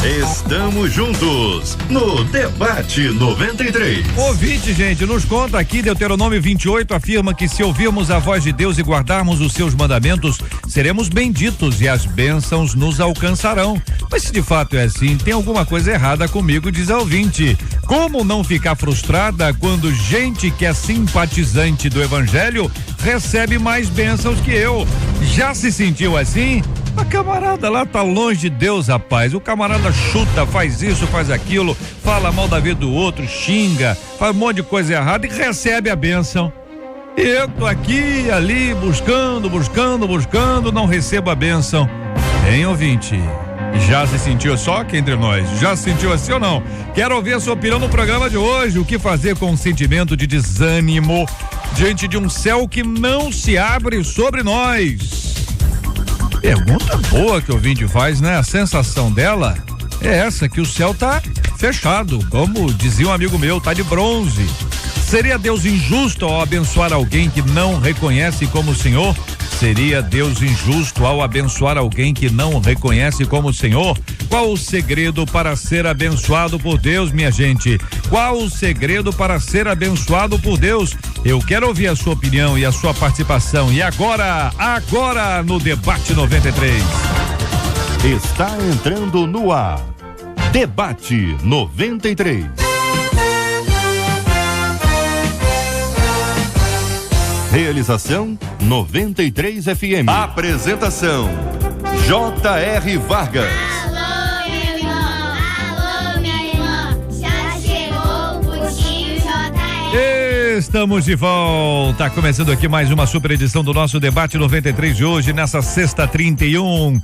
Estamos juntos no Debate 93. Ouvinte, gente, nos conta aqui, Deuteronômio 28 afirma que se ouvirmos a voz de Deus e guardarmos os seus mandamentos, seremos benditos e as bênçãos nos alcançarão. Mas se de fato é assim, tem alguma coisa errada comigo, diz a ouvinte. Como não ficar frustrada quando gente que é simpatizante do evangelho recebe mais bênçãos que eu? Já se sentiu assim? A camarada lá tá longe de Deus, rapaz. O camarada chuta, faz isso, faz aquilo, fala mal da vida do outro, xinga, faz um monte de coisa errada e recebe a bênção. Eu tô aqui, ali, buscando, não recebo a bênção. Hein, ouvinte? Já se sentiu, só que entre nós, já se sentiu assim ou não? Quero ouvir a sua opinião no programa de hoje. O que fazer com um sentimento de desânimo diante de um céu que não se abre sobre nós? Pergunta boa que o ouvinte faz, né? A sensação dela é essa, que o céu tá fechado, como dizia um amigo meu, tá de bronze. Seria Deus injusto ao abençoar alguém que não reconhece como Senhor? Seria Deus injusto ao abençoar alguém que não reconhece como Senhor? Qual o segredo para ser abençoado por Deus, minha gente? Qual o segredo para ser abençoado por Deus? Eu quero ouvir a sua opinião e a sua participação. E agora no Debate 93. Está entrando no ar. Debate 93. Realização 93 FM. Apresentação J.R. Vargas. Alô, meu irmão, alô, minha irmã, já chegou o tio J.R. Estamos de volta, começando aqui mais uma super edição do nosso Debate 93 de hoje, nessa sexta 31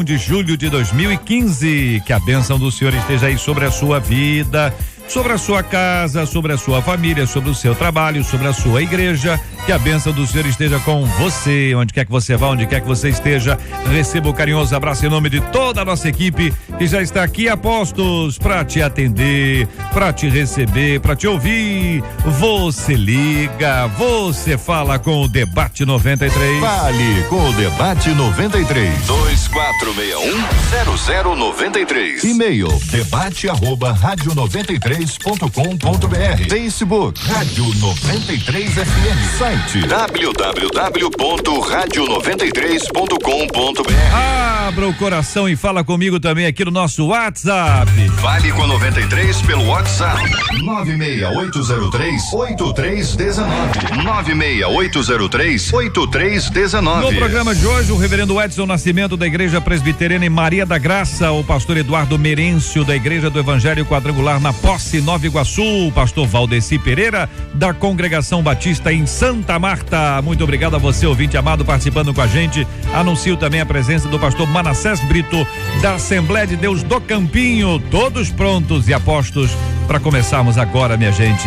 de julho de 2015. Que a bênção do Senhor esteja aí sobre a sua vida, sobre a sua casa, sobre a sua família, sobre o seu trabalho, sobre a sua igreja. Que a bênção do Senhor esteja com você, onde quer que você vá, onde quer que você esteja. Receba o carinhoso abraço em nome de toda a nossa equipe que já está aqui a postos para te atender, para te receber, para te ouvir. Você liga, você fala com o Debate 93. Fale com o Debate 93. 2461-0093. E-mail debate@radio93.com.br. Facebook Rádio 93 FM. Site www.radio93.com.br. Abra o coração e fala comigo também aqui no nosso WhatsApp. Fale com a 93 pelo WhatsApp 96803-8319. 96803-8319. No programa de hoje, o reverendo Edson Nascimento, da Igreja Presbiteriana em Maria da Graça, o pastor Eduardo Merêncio, da Igreja do Evangelho Quadrangular na Posse, Nova Iguaçu, o pastor Valdeci Pereira, da Congregação Batista em Santa Marta. Muito obrigado a você, ouvinte amado, participando com a gente. Anuncio também a presença do pastor Manassés Brito, da Assembleia de Deus do Campinho. Todos prontos e apostos para começarmos agora, minha gente.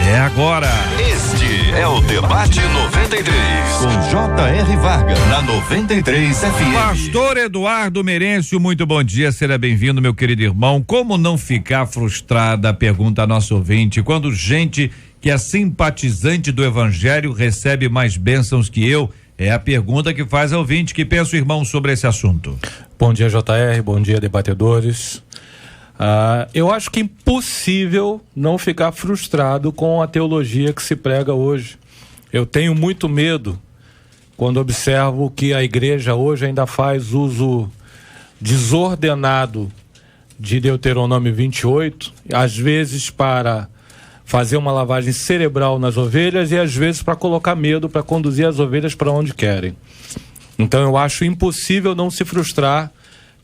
É agora. Este é o Debate 93 com J.R. Vargas na 93 FM. Pastor Eduardo Merêncio, muito bom dia, seja bem-vindo, meu querido irmão. Como não ficar frustrada, pergunta a nosso ouvinte, quando gente que é simpatizante do evangelho recebe mais bênçãos que eu? É a pergunta que faz ao ouvinte. Que pensa o irmão sobre esse assunto? Bom dia, JR, bom dia, debatedores. Eu acho que é impossível não ficar frustrado com a teologia que se prega hoje. Eu tenho muito medo quando observo que a igreja hoje ainda faz uso desordenado de Deuteronômio 28, às vezes para fazer uma lavagem cerebral nas ovelhas e às vezes para colocar medo, para conduzir as ovelhas para onde querem. Então eu acho impossível não se frustrar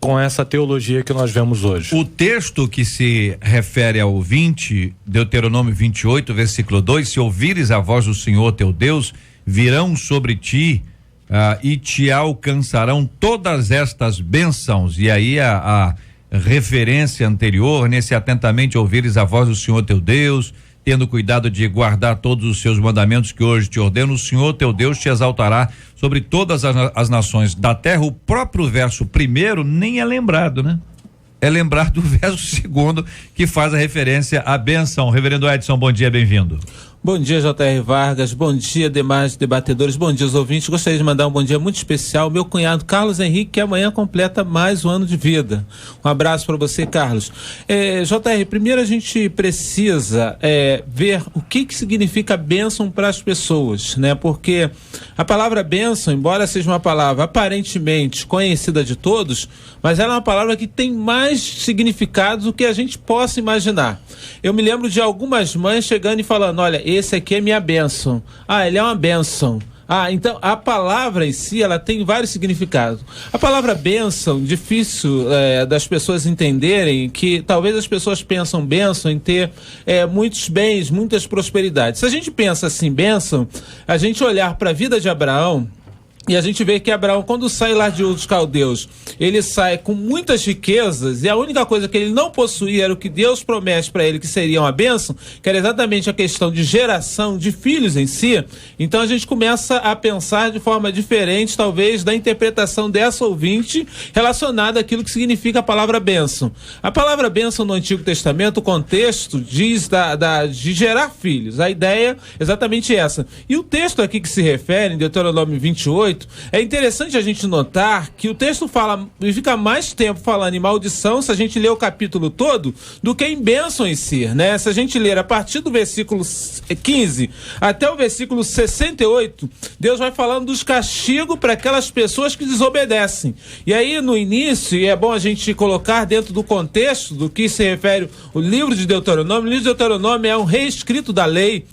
com essa teologia que nós vemos hoje. O texto que se refere ao ouvinte, Deuteronômio 28, versículo 2, se ouvires a voz do Senhor teu Deus, virão sobre ti e te alcançarão todas estas bênçãos. E aí a referência anterior, nesse atentamente ouvires a voz do Senhor teu Deus, tendo cuidado de guardar todos os seus mandamentos que hoje te ordeno, o Senhor teu Deus te exaltará sobre todas as nações da terra. O próprio verso primeiro nem é lembrado, né? É lembrado o verso segundo, que faz a referência à bênção. Reverendo Edson, bom dia, bem-vindo. Bom dia, J.R. Vargas, bom dia, demais debatedores, bom dia, os ouvintes. Gostaria de mandar um bom dia muito especial ao meu cunhado Carlos Henrique, que amanhã completa mais um ano de vida. Um abraço para você, Carlos. J.R., primeiro a gente precisa ver o que significa bênção para as pessoas, né? Porque a palavra bênção, embora seja uma palavra aparentemente conhecida de todos, mas ela é uma palavra que tem mais significados do que a gente possa imaginar. Eu me lembro de algumas mães chegando e falando, olha, esse aqui é minha bênção. Ele é uma bênção. Então a palavra em si, ela tem vários significados. A palavra bênção, difícil das pessoas entenderem, que talvez as pessoas pensam bênção em ter muitos bens, muitas prosperidades. Se a gente pensa assim, bênção, a gente olhar para a vida de Abraão, e a gente vê que Abraão, quando sai lá de Ur dos Caldeus, ele sai com muitas riquezas, e a única coisa que ele não possuía era o que Deus promete para ele, que seria uma bênção, que era exatamente a questão de geração de filhos em si. Então a gente começa a pensar de forma diferente, talvez, da interpretação dessa ouvinte relacionada àquilo que significa a palavra bênção. A palavra bênção no Antigo Testamento, o contexto diz de gerar filhos. A ideia é exatamente essa. E o texto aqui que se refere, em Deuteronômio 28, é interessante a gente notar que o texto fica mais tempo falando em maldição, se a gente ler o capítulo todo, do que em bênção em si, né? Se a gente ler a partir do versículo 15 até o versículo 68, Deus vai falando dos castigos para aquelas pessoas que desobedecem. E aí no início, e é bom a gente colocar dentro do contexto do que se refere o livro de Deuteronômio. O livro de Deuteronômio é um reescrito da lei.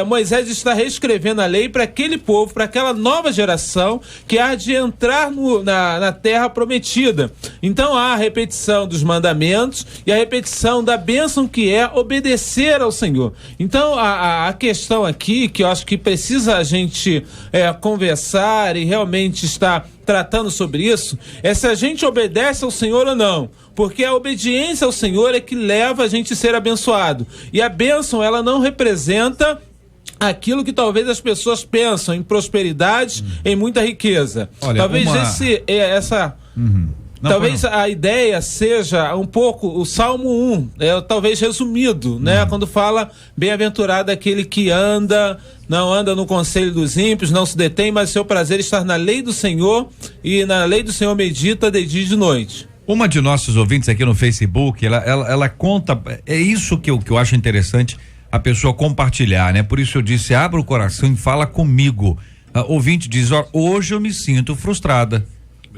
Moisés está reescrevendo a lei para aquele povo, para aquela nova geração que há de entrar na terra prometida. Então há a repetição dos mandamentos e a repetição da bênção, que é obedecer ao Senhor. Então a questão aqui, que eu acho que precisa a gente conversar e realmente estar tratando sobre isso, é se a gente obedece ao Senhor ou não. Porque a obediência ao Senhor é que leva a gente a ser abençoado. E a bênção, ela não representa aquilo que talvez as pessoas pensam em prosperidade, em muita riqueza. Olha, talvez talvez a ideia seja um pouco o Salmo 1, talvez resumido, né? Quando fala, bem-aventurado aquele que não anda no conselho dos ímpios, não se detém, mas seu prazer está na lei do Senhor, e na lei do Senhor medita de dia e de noite. Uma de nossos ouvintes aqui no Facebook, ela conta, é isso que eu acho interessante, a pessoa compartilhar, né? Por isso eu disse, abra o coração e fala comigo. Ouvinte diz, hoje eu me sinto frustrada.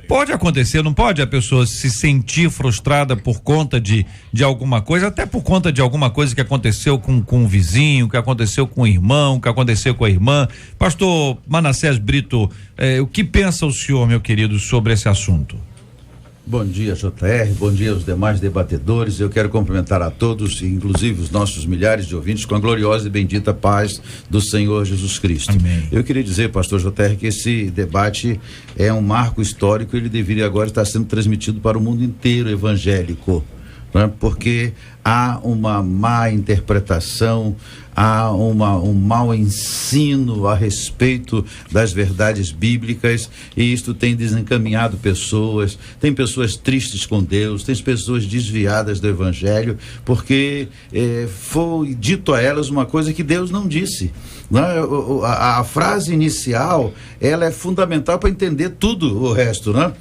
Pode acontecer, não pode a pessoa se sentir frustrada por conta de alguma coisa, até por conta de alguma coisa que aconteceu com o vizinho, que aconteceu com o irmão, que aconteceu com a irmã. Pastor Manassés Brito, o que pensa o senhor, meu querido, sobre esse assunto? Bom dia, J.R., bom dia aos demais debatedores. Eu quero cumprimentar a todos, inclusive os nossos milhares de ouvintes, com a gloriosa e bendita paz do Senhor Jesus Cristo. Amém. Eu queria dizer, pastor J.R., que esse debate é um marco histórico, ele deveria agora estar sendo transmitido para o mundo inteiro evangélico, né? Porque há uma má interpretação, há um mau ensino a respeito das verdades bíblicas, e isto tem desencaminhado pessoas. Tem pessoas tristes com Deus, tem pessoas desviadas do evangelho, porque foi dito a elas uma coisa que Deus não disse, né? A frase inicial, ela é fundamental para entender tudo o resto, né?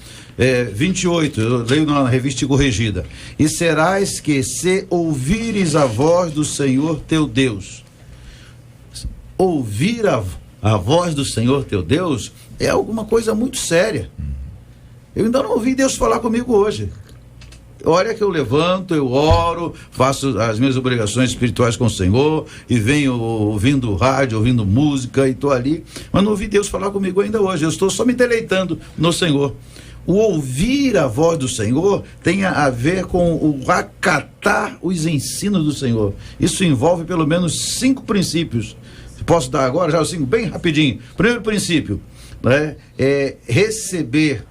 28, eu leio na revista corrigida: e serás que, se ouvires a voz do Senhor teu Deus. Ouvir a voz do Senhor teu Deus é alguma coisa muito séria. Eu ainda não ouvi Deus falar comigo hoje. Olha que eu levanto, eu oro, faço as minhas obrigações espirituais com o Senhor, e venho ouvindo rádio, ouvindo música, e estou ali, mas não ouvi Deus falar comigo ainda hoje. Eu estou só me deleitando no Senhor. O ouvir a voz do Senhor tem a ver com o acatar os ensinos do Senhor. Isso envolve pelo menos 5 princípios. Posso dar agora já os 5 bem rapidinho. Primeiro princípio, né, é receber.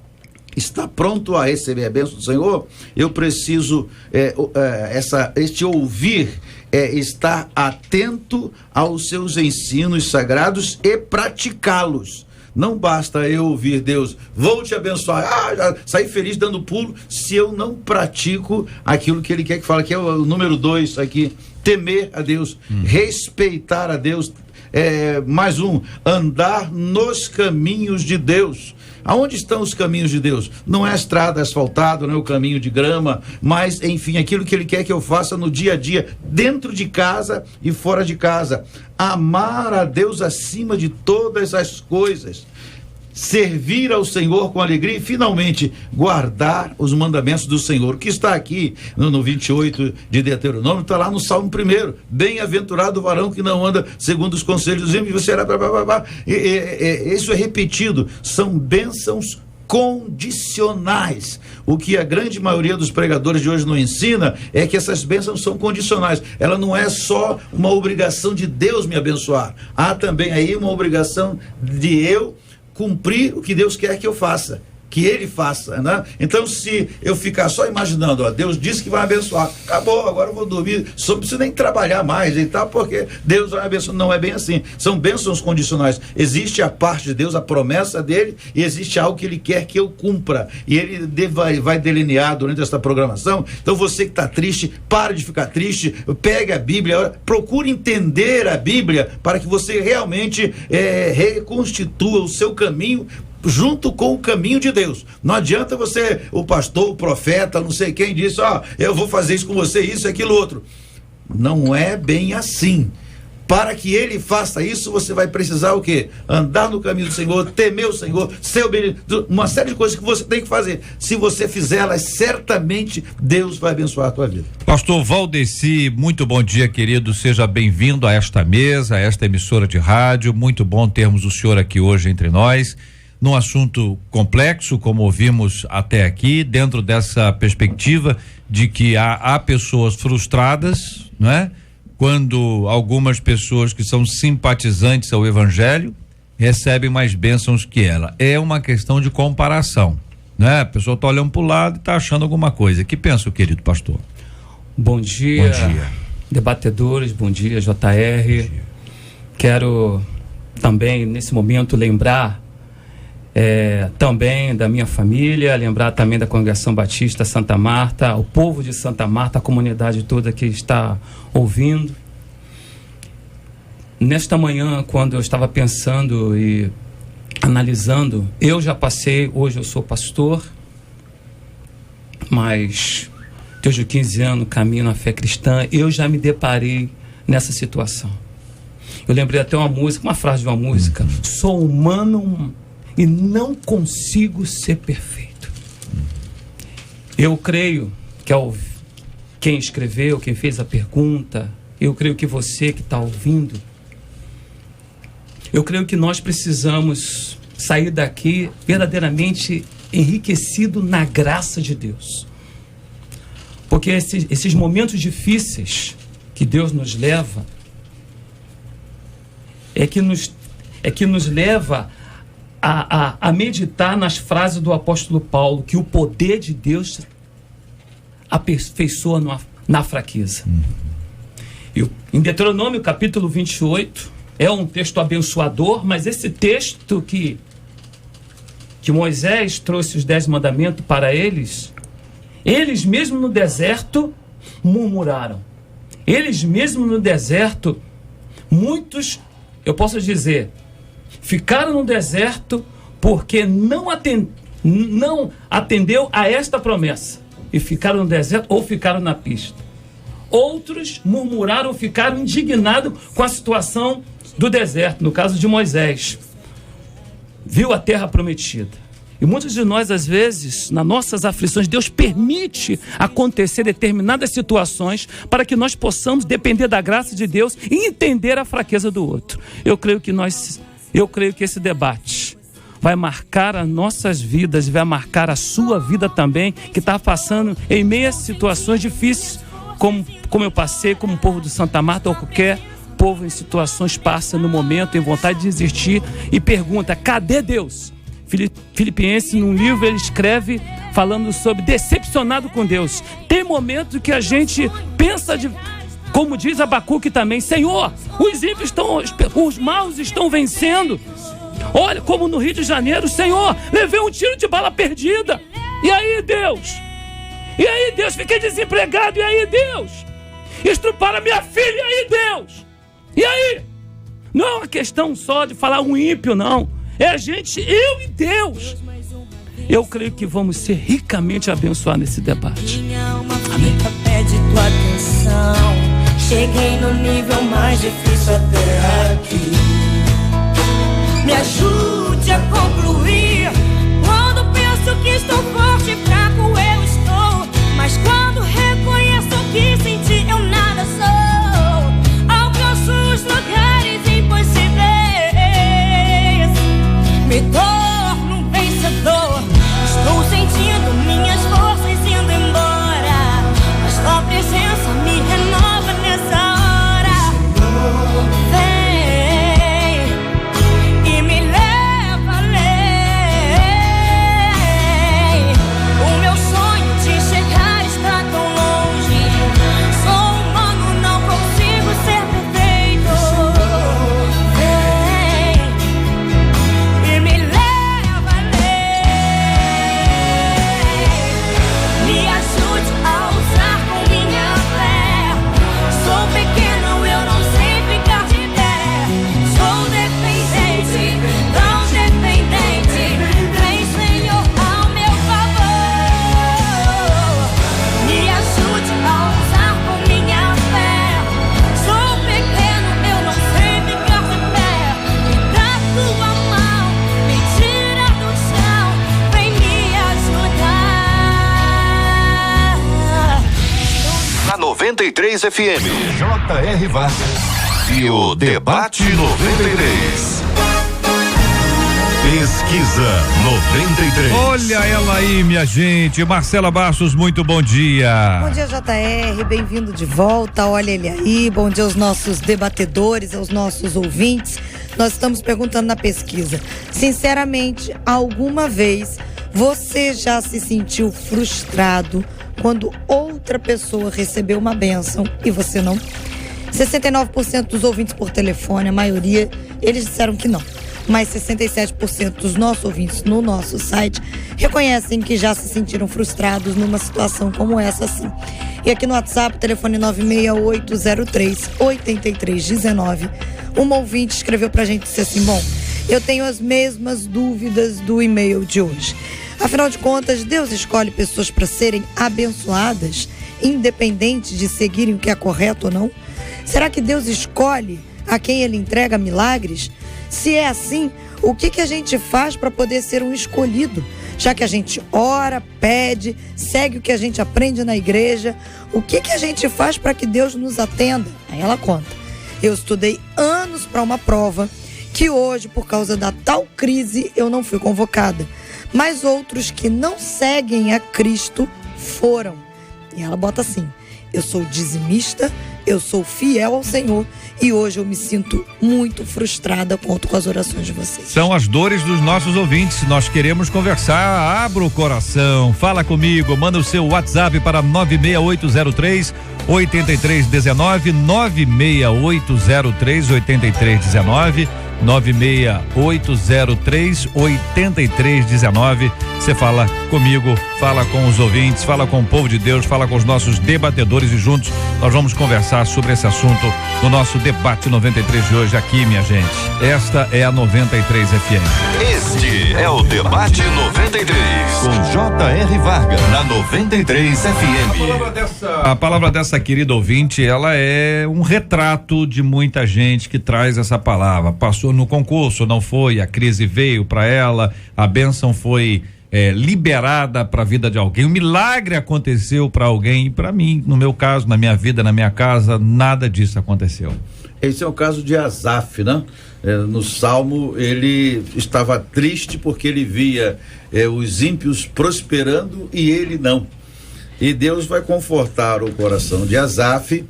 Está pronto a receber a bênção do Senhor? Eu preciso este ouvir, estar atento aos seus ensinos sagrados e praticá-los. Não basta eu ouvir Deus, vou te abençoar, sair feliz dando pulo, se eu não pratico aquilo que ele quer que fale, que é o número 2 aqui. temer a Deus, respeitar a Deus. Mais um, andar nos caminhos de Deus. Aonde estão os caminhos de Deus? Não é a estrada asfaltada, não é o caminho de grama, mas, enfim, aquilo que Ele quer que eu faça no dia a dia, dentro de casa e fora de casa. Amar a Deus acima de todas as coisas. Servir ao Senhor com alegria e, finalmente, guardar os mandamentos do Senhor. O que está aqui no 28 de Deuteronômio, está lá no Salmo 1. Bem-aventurado o varão que não anda segundo os conselhos dos ímpios, você será... Isso é repetido. São bênçãos condicionais. O que a grande maioria dos pregadores de hoje não ensina é que essas bênçãos são condicionais. Ela não é só uma obrigação de Deus me abençoar. Há também aí uma obrigação de eu cumprir o que Deus quer que eu faça, que Ele faça, né? Então, se eu ficar só imaginando, ó, Deus disse que vai abençoar, acabou, agora eu vou dormir, só não preciso nem trabalhar mais e tal, porque Deus vai abençoar. Não é bem assim, são bênçãos condicionais. Existe a parte de Deus, a promessa dele, e existe algo que Ele quer que eu cumpra, e Ele vai delinear durante essa programação. Então, você que está triste, pare de ficar triste, pegue a Bíblia, procure entender a Bíblia, para que você realmente reconstitua o seu caminho junto com o caminho de Deus. Não adianta você, o pastor, o profeta, não sei quem disse, eu vou fazer isso com você, isso, aquilo, outro. Não é bem assim. Para que Ele faça isso, você vai precisar o quê? Andar no caminho do Senhor, temer o Senhor, ser obediente, uma série de coisas que você tem que fazer. Se você fizer elas, certamente Deus vai abençoar a tua vida. Pastor Valdeci, muito bom dia, querido, seja bem-vindo a esta mesa, a esta emissora de rádio. Muito bom termos o senhor aqui hoje entre nós, num assunto complexo, como ouvimos até aqui, dentro dessa perspectiva de que há pessoas frustradas, não é? Quando algumas pessoas que são simpatizantes ao Evangelho recebem mais bênçãos que ela. É uma questão de comparação, né? A pessoa está olhando para o lado e está achando alguma coisa. Que pensa o querido pastor? Bom dia, debatedores, bom dia, JR. Bom dia. Quero também, nesse momento, lembrar também da minha família, lembrar também da Congregação Batista Santa Marta, o povo de Santa Marta, a comunidade toda que está ouvindo. Nesta manhã, quando eu estava pensando e analisando, eu já passei, hoje eu sou pastor, mas desde os 15 anos caminho na fé cristã, eu já me deparei nessa situação. Eu lembrei até uma frase de uma música: sou humano e não consigo ser perfeito. Eu creio que quem escreveu, quem fez a pergunta, eu creio que você que está ouvindo, eu creio que nós precisamos sair daqui verdadeiramente enriquecido na graça de Deus. Porque esses momentos difíceis que Deus nos leva, é que nos leva a meditar nas frases do apóstolo Paulo, que o poder de Deus aperfeiçoa na fraqueza. Em Deuteronômio capítulo 28, é um texto abençoador, mas esse texto que Moisés trouxe os 10 mandamentos para eles mesmo no deserto murmuraram. Eles mesmo no deserto, muitos, eu posso dizer, ficaram no deserto porque não atendeu a esta promessa. E ficaram no deserto ou ficaram na pista. Outros murmuraram, ficaram indignados com a situação do deserto, no caso de Moisés. Viu a terra prometida. E muitos de nós, às vezes, nas nossas aflições, Deus permite acontecer determinadas situações para que nós possamos depender da graça de Deus e entender a fraqueza do outro. Eu creio que esse debate vai marcar as nossas vidas, vai marcar a sua vida também, que está passando em meio a situações difíceis, como eu passei, como o povo de Santa Marta ou qualquer povo em situações passa no momento, em vontade de desistir e pergunta: cadê Deus? Filipenses, num livro, ele escreve falando sobre decepcionado com Deus. Tem momentos que a gente pensa como diz Abacuque também: Senhor, os maus estão vencendo. Olha, como no Rio de Janeiro, Senhor, levei um tiro de bala perdida. E aí, Deus? Fiquei desempregado. E aí, Deus? estruparam a minha filha, e aí, Deus? E aí? Não é uma questão só de falar um ímpio, não. É a gente, eu e Deus. Eu creio que vamos ser ricamente abençoados nesse debate. Minha alma fica, pede tua atenção. Cheguei no nível mais difícil até aqui. Me ajude a concluir. Quando penso que estou forte e fraco, eu estou. Mas quando reconheço que senti, eu nada sou. Alcanço os lugares impossíveis. Me torno um vencedor. Estou sentindo minhas forças indo embora. Mas tua presença me renova nessa hora. Vem e me leva além. O meu sonho de chegar está tão longe. Sou humano, não consigo ser perfeito. Vem e me leva além. Me ajude a usar com minha fé. Sou pequeno, eu não sei ficar de pé. Sou dependente, tão dependente. Vem, Senhor, ao meu favor. Me ajude a usar com minha fé. Sou pequeno, eu não sei ficar de pé. Me dá tua mão, me tira do chão. Vem me ajudar. Na 93 FM, J.R. Vargas e o Debate 93. Pesquisa 93. Olha ela aí, minha gente. Marcela Bastos, muito bom dia. Bom dia, JR, bem-vindo de volta. Olha ele aí, bom dia aos nossos debatedores, aos nossos ouvintes. Nós estamos perguntando na pesquisa: sinceramente, alguma vez você já se sentiu frustrado quando outra pessoa recebeu uma bênção e você não? 69% dos ouvintes por telefone, a maioria, eles disseram que não. Mas 67% dos nossos ouvintes no nosso site reconhecem que já se sentiram frustrados numa situação como essa, sim. E aqui no WhatsApp, telefone 96803-8319, uma ouvinte escreveu pra gente e disse assim: bom, eu tenho as mesmas dúvidas do e-mail de hoje. Afinal de contas, Deus escolhe pessoas para serem abençoadas, independente de seguirem o que é correto ou não? Será que Deus escolhe a quem Ele entrega milagres? Se é assim, o que a gente faz para poder ser um escolhido? Já que a gente ora, pede, segue o que a gente aprende na igreja, o que a gente faz para que Deus nos atenda? Aí ela conta: eu estudei anos para uma prova que hoje, por causa da tal crise, eu não fui convocada. Mas outros que não seguem a Cristo foram. E ela bota assim: eu sou dizimista, eu sou fiel ao Senhor e hoje eu me sinto muito frustrada com as orações de vocês. São as dores dos nossos ouvintes. Nós queremos conversar. Abra o coração, fala comigo, manda o seu WhatsApp para 96803-8319, 96803-8319, 96803-8319. Você fala comigo, fala com os ouvintes, fala com o povo de Deus, fala com os nossos debatedores e juntos nós vamos conversar sobre esse assunto no nosso Debate 93 de hoje aqui, minha gente. Esta é a 93 FM. Este é o Debate 93 com J.R. Vargas na 93 FM. A palavra dessa querida ouvinte, ela é um retrato de muita gente que traz essa palavra. Passou no concurso, não foi, a crise veio para ela, a bênção foi liberada para a vida de alguém, um milagre aconteceu para alguém, e para mim, no meu caso, na minha vida, na minha casa, nada disso aconteceu. Esse é o caso de Asaf, né? No Salmo, ele estava triste porque ele via os ímpios prosperando e ele não. E Deus vai confortar o coração de Asaf,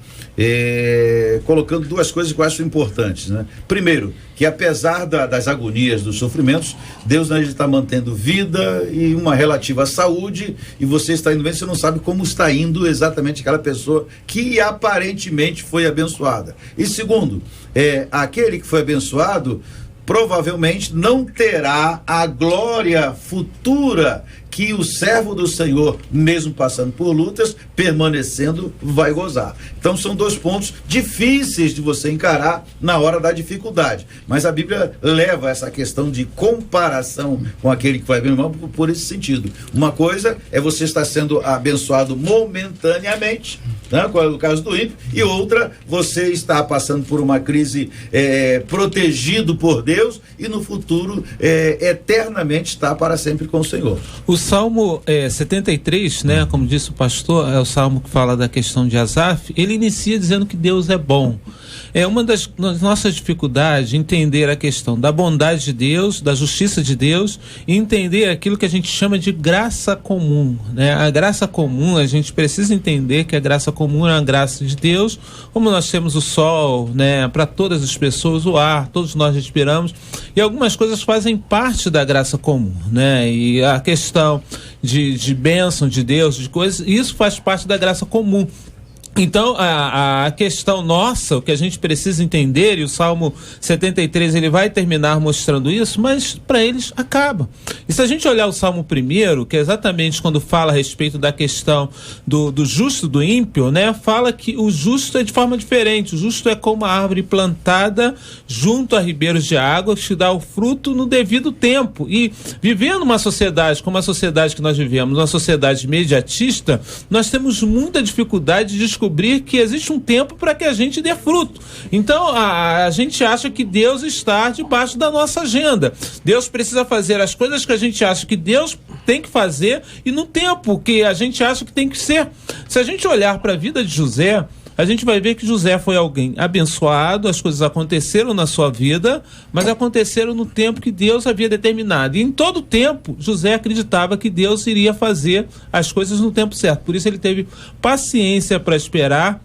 colocando duas coisas que eu acho importantes, né? Primeiro, que apesar das agonias, dos sofrimentos, Deus está mantendo vida e uma relativa saúde, e você está indo bem, você não sabe como está indo exatamente aquela pessoa que aparentemente foi abençoada. E segundo, aquele que foi abençoado provavelmente não terá a glória futura que o servo do Senhor, mesmo passando por lutas, permanecendo, vai gozar. Então são dois pontos difíceis de você encarar na hora da dificuldade, mas a Bíblia leva essa questão de comparação com aquele que vai bem mal por esse sentido. Uma coisa é você estar sendo abençoado momentaneamente, né, como é o caso do ímpio, e outra, você está passando por uma crise, protegido por Deus, e no futuro eternamente está para sempre com o Senhor. O Salmo 73, né, como disse o pastor, é o salmo que fala da questão de Asaf. Ele inicia dizendo que Deus é bom. É uma das nossas dificuldades entender a questão da bondade de Deus, da justiça de Deus, e entender aquilo que a gente chama de graça comum, né? A graça comum, a gente precisa entender que a graça comum é a graça de Deus, como nós temos o sol, né, para todas as pessoas, o ar, todos nós respiramos, e algumas coisas fazem parte da graça comum, né? E a questão de bênção de Deus, de coisas, isso faz parte da graça comum. Então, a questão nossa, o que a gente precisa entender, e o Salmo 73 ele vai terminar mostrando isso, mas para eles acaba. E se a gente olhar o Salmo 1, que é exatamente quando fala a respeito da questão do justo, do ímpio, né, fala que o justo é de forma diferente. O justo é como uma árvore plantada junto a ribeiros de água, que dá o fruto no devido tempo. E vivendo uma sociedade como a sociedade que nós vivemos, uma sociedade imediatista, nós temos muita dificuldade de descobrir que existe um tempo para que a gente dê fruto. Então a gente acha que Deus está debaixo da nossa agenda. Deus precisa fazer as coisas que a gente acha que Deus tem que fazer e no tempo que a gente acha que tem que ser. Se a gente olhar para a vida de José, a gente vai ver que José foi alguém abençoado, as coisas aconteceram na sua vida, mas aconteceram no tempo que Deus havia determinado. E em todo tempo, José acreditava que Deus iria fazer as coisas no tempo certo. Por isso ele teve paciência para esperar,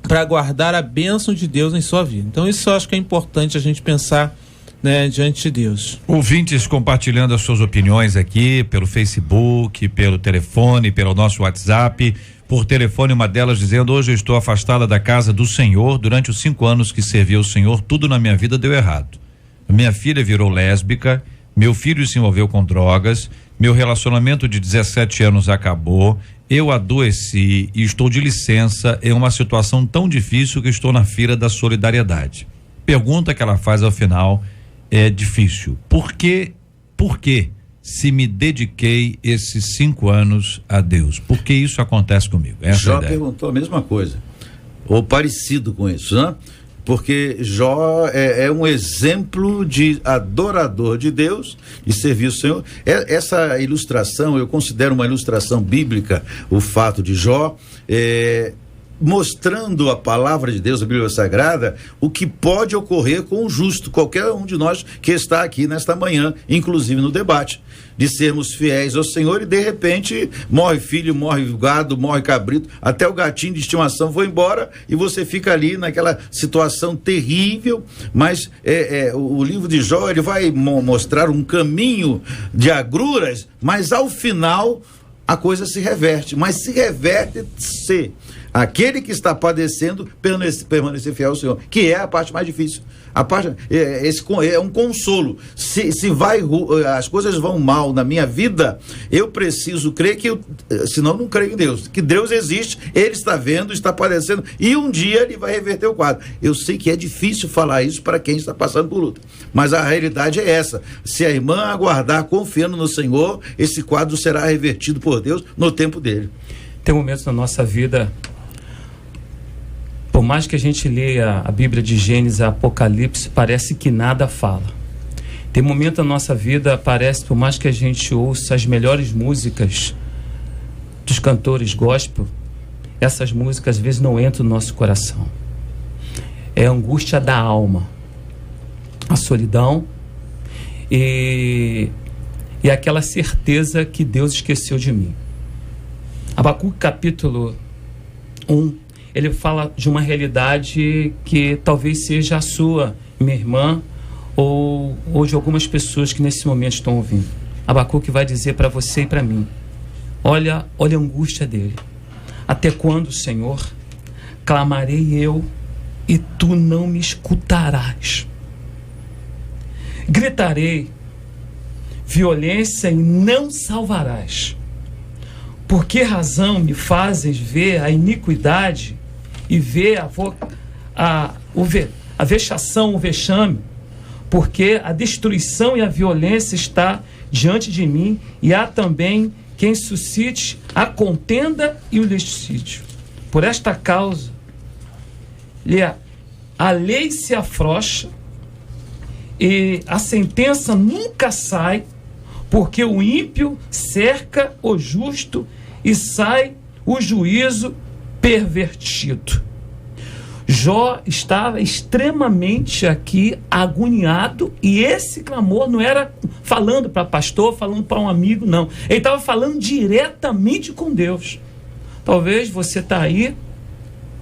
para aguardar a bênção de Deus em sua vida. Então isso eu acho que é importante a gente pensar, né, diante de Deus. Ouvintes compartilhando as suas opiniões aqui pelo Facebook, pelo telefone, pelo nosso WhatsApp. Por telefone, uma delas dizendo: hoje eu estou afastada da casa do Senhor. Durante os 5 anos que servi ao Senhor, tudo na minha vida deu errado. Minha filha virou lésbica, meu filho se envolveu com drogas, meu relacionamento de 17 anos acabou, eu adoeci e estou de licença em uma situação tão difícil que estou na fila da solidariedade. Pergunta que ela faz ao final é difícil. Por quê? Se me dediquei esses 5 anos a Deus? Por que isso acontece comigo? Jó perguntou a mesma coisa, ou parecido com isso, né? Porque Jó é um exemplo de adorador de Deus e servir o Senhor. Essa ilustração, eu considero uma ilustração bíblica, o fato de Jó, mostrando a palavra de Deus, a Bíblia Sagrada, o que pode ocorrer com o justo, qualquer um de nós que está aqui nesta manhã, inclusive no debate, de sermos fiéis ao Senhor e de repente morre filho, morre gado, morre cabrito, até o gatinho de estimação foi embora e você fica ali naquela situação terrível. Mas o livro de Jó, ele vai mostrar um caminho de agruras, mas ao final a coisa se reverte, mas se reverte se aquele que está padecendo permanecer fiel ao Senhor, que é a parte mais difícil. A parte, é um consolo. Se as coisas vão mal na minha vida, eu preciso crer senão não creio em Deus, que Deus existe, Ele está vendo, está padecendo, e um dia Ele vai reverter o quadro. Eu sei que é difícil falar isso para quem está passando por luta, mas a realidade é essa. Se a irmã aguardar confiando no Senhor, esse quadro será revertido por Deus no tempo dele. Tem momentos na nossa vida, por mais que a gente leia a Bíblia de Gênesis, Apocalipse, parece que nada fala. Tem momento na nossa vida, parece, por mais que a gente ouça as melhores músicas dos cantores gospel, essas músicas às vezes não entram no nosso coração. É a angústia da alma, a solidão e aquela certeza que Deus esqueceu de mim. Abacuque capítulo 1, ele fala de uma realidade que talvez seja a sua, minha irmã, ou de algumas pessoas que nesse momento estão ouvindo. Abacuque vai dizer para você e para mim: olha a angústia dele. Até quando, Senhor, clamarei eu e tu não me escutarás? gritarei violência e não salvarás. Por que razão me fazes ver a iniquidade e ver a vexação, o vexame? Porque a destruição e a violência está diante de mim, e há também quem suscite a contenda e o listígio. Por esta causa, a lei se afrouxa e a sentença nunca sai, porque o ímpio cerca o justo e sai o juízo pervertido. Jó estava extremamente aqui agoniado, e esse clamor não era falando para pastor, falando para um amigo, não. Ele estava falando diretamente com Deus. Talvez você está aí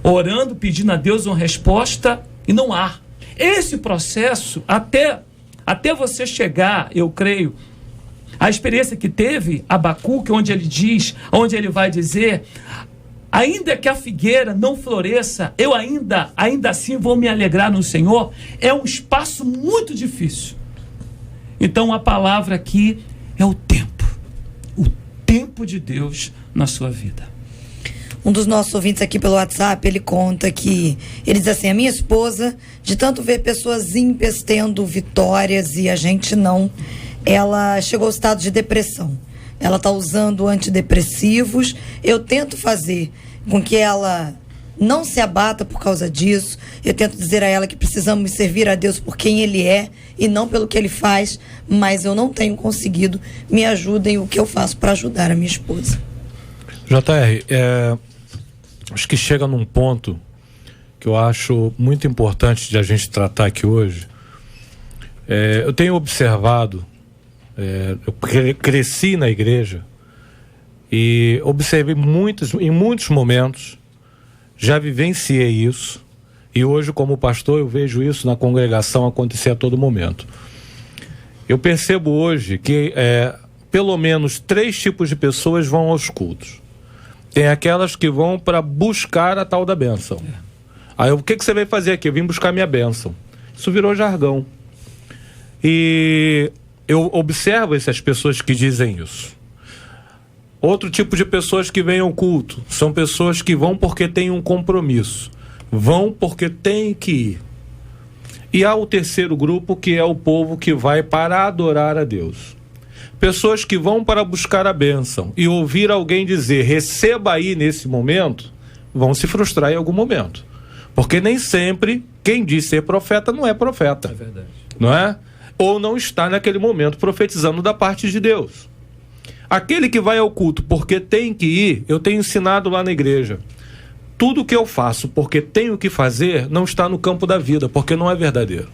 orando, pedindo a Deus uma resposta e não há. Esse processo, até você chegar, eu creio, a experiência que teve Abacuque, onde ele vai dizer: ainda que a figueira não floresça, eu ainda assim vou me alegrar no Senhor. É um espaço muito difícil. Então a palavra aqui é o tempo de Deus na sua vida. Um dos nossos ouvintes aqui pelo WhatsApp, ele conta que, ele diz assim: a minha esposa, de tanto ver pessoas ímpias tendo vitórias e a gente não, ela chegou ao estado de depressão. Ela está usando antidepressivos. Eu tento fazer com que ela não se abata por causa disso. Eu tento dizer a ela que precisamos servir a Deus por quem Ele é e não pelo que Ele faz, mas eu não tenho conseguido. Me ajudem, o que eu faço para ajudar a minha esposa. JR, acho que chega num ponto que eu acho muito importante de a gente tratar aqui hoje. Eu tenho observado, eu cresci na igreja e observei em muitos momentos, já vivenciei isso, e hoje como pastor eu vejo isso na congregação acontecer a todo momento. Eu percebo hoje que pelo menos 3 tipos de pessoas vão aos cultos. Tem aquelas que vão para buscar a tal da bênção. Aí o que você veio fazer aqui? Eu vim buscar minha bênção. Isso virou jargão. E eu observo essas pessoas que dizem isso. Outro tipo de pessoas que vêm ao culto são pessoas que vão porque têm um compromisso, vão porque têm que ir. E há o terceiro grupo, que é o povo que vai para adorar a Deus. Pessoas que vão para buscar a bênção e ouvir alguém dizer receba aí nesse momento, vão se frustrar em algum momento, porque nem sempre quem diz ser profeta não é profeta. É verdade. Não é? Ou não está naquele momento profetizando da parte de Deus. Aquele que vai ao culto porque tem que ir, eu tenho ensinado lá na igreja, tudo que eu faço porque tenho que fazer não está no campo da vida, porque não é verdadeiro.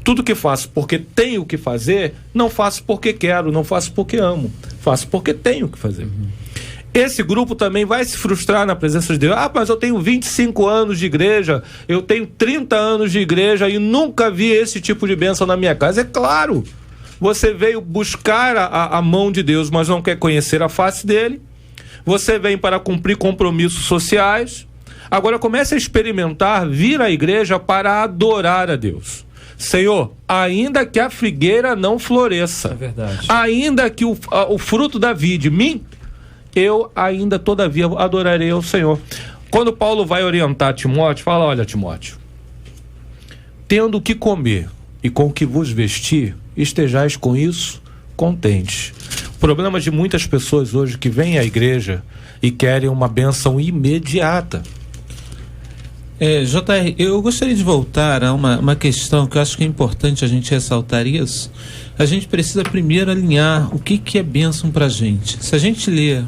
Tudo que faço porque tenho que fazer, não faço porque quero, não faço porque amo, faço porque tenho que fazer. Esse grupo também vai se frustrar na presença de Deus. Mas eu tenho 25 anos de igreja, eu tenho 30 anos de igreja e nunca vi esse tipo de bênção na minha casa. É claro, você veio buscar a mão de Deus, mas não quer conhecer a face dele. Você vem para cumprir compromissos sociais. Agora comece a experimentar vir à igreja para adorar a Deus. Senhor, ainda que a figueira não floresça, é verdade, ainda que o fruto da vide minta, eu ainda todavia adorarei ao Senhor. Quando Paulo vai orientar Timóteo, fala: olha, Timóteo, tendo o que comer e com o que vos vestir, estejais com isso contentes. O problema de muitas pessoas hoje que vêm à igreja e querem uma bênção imediata. JR, eu gostaria de voltar a uma questão que eu acho que é importante a gente ressaltar isso. A gente precisa primeiro alinhar o que é bênção para a gente. Se a gente lê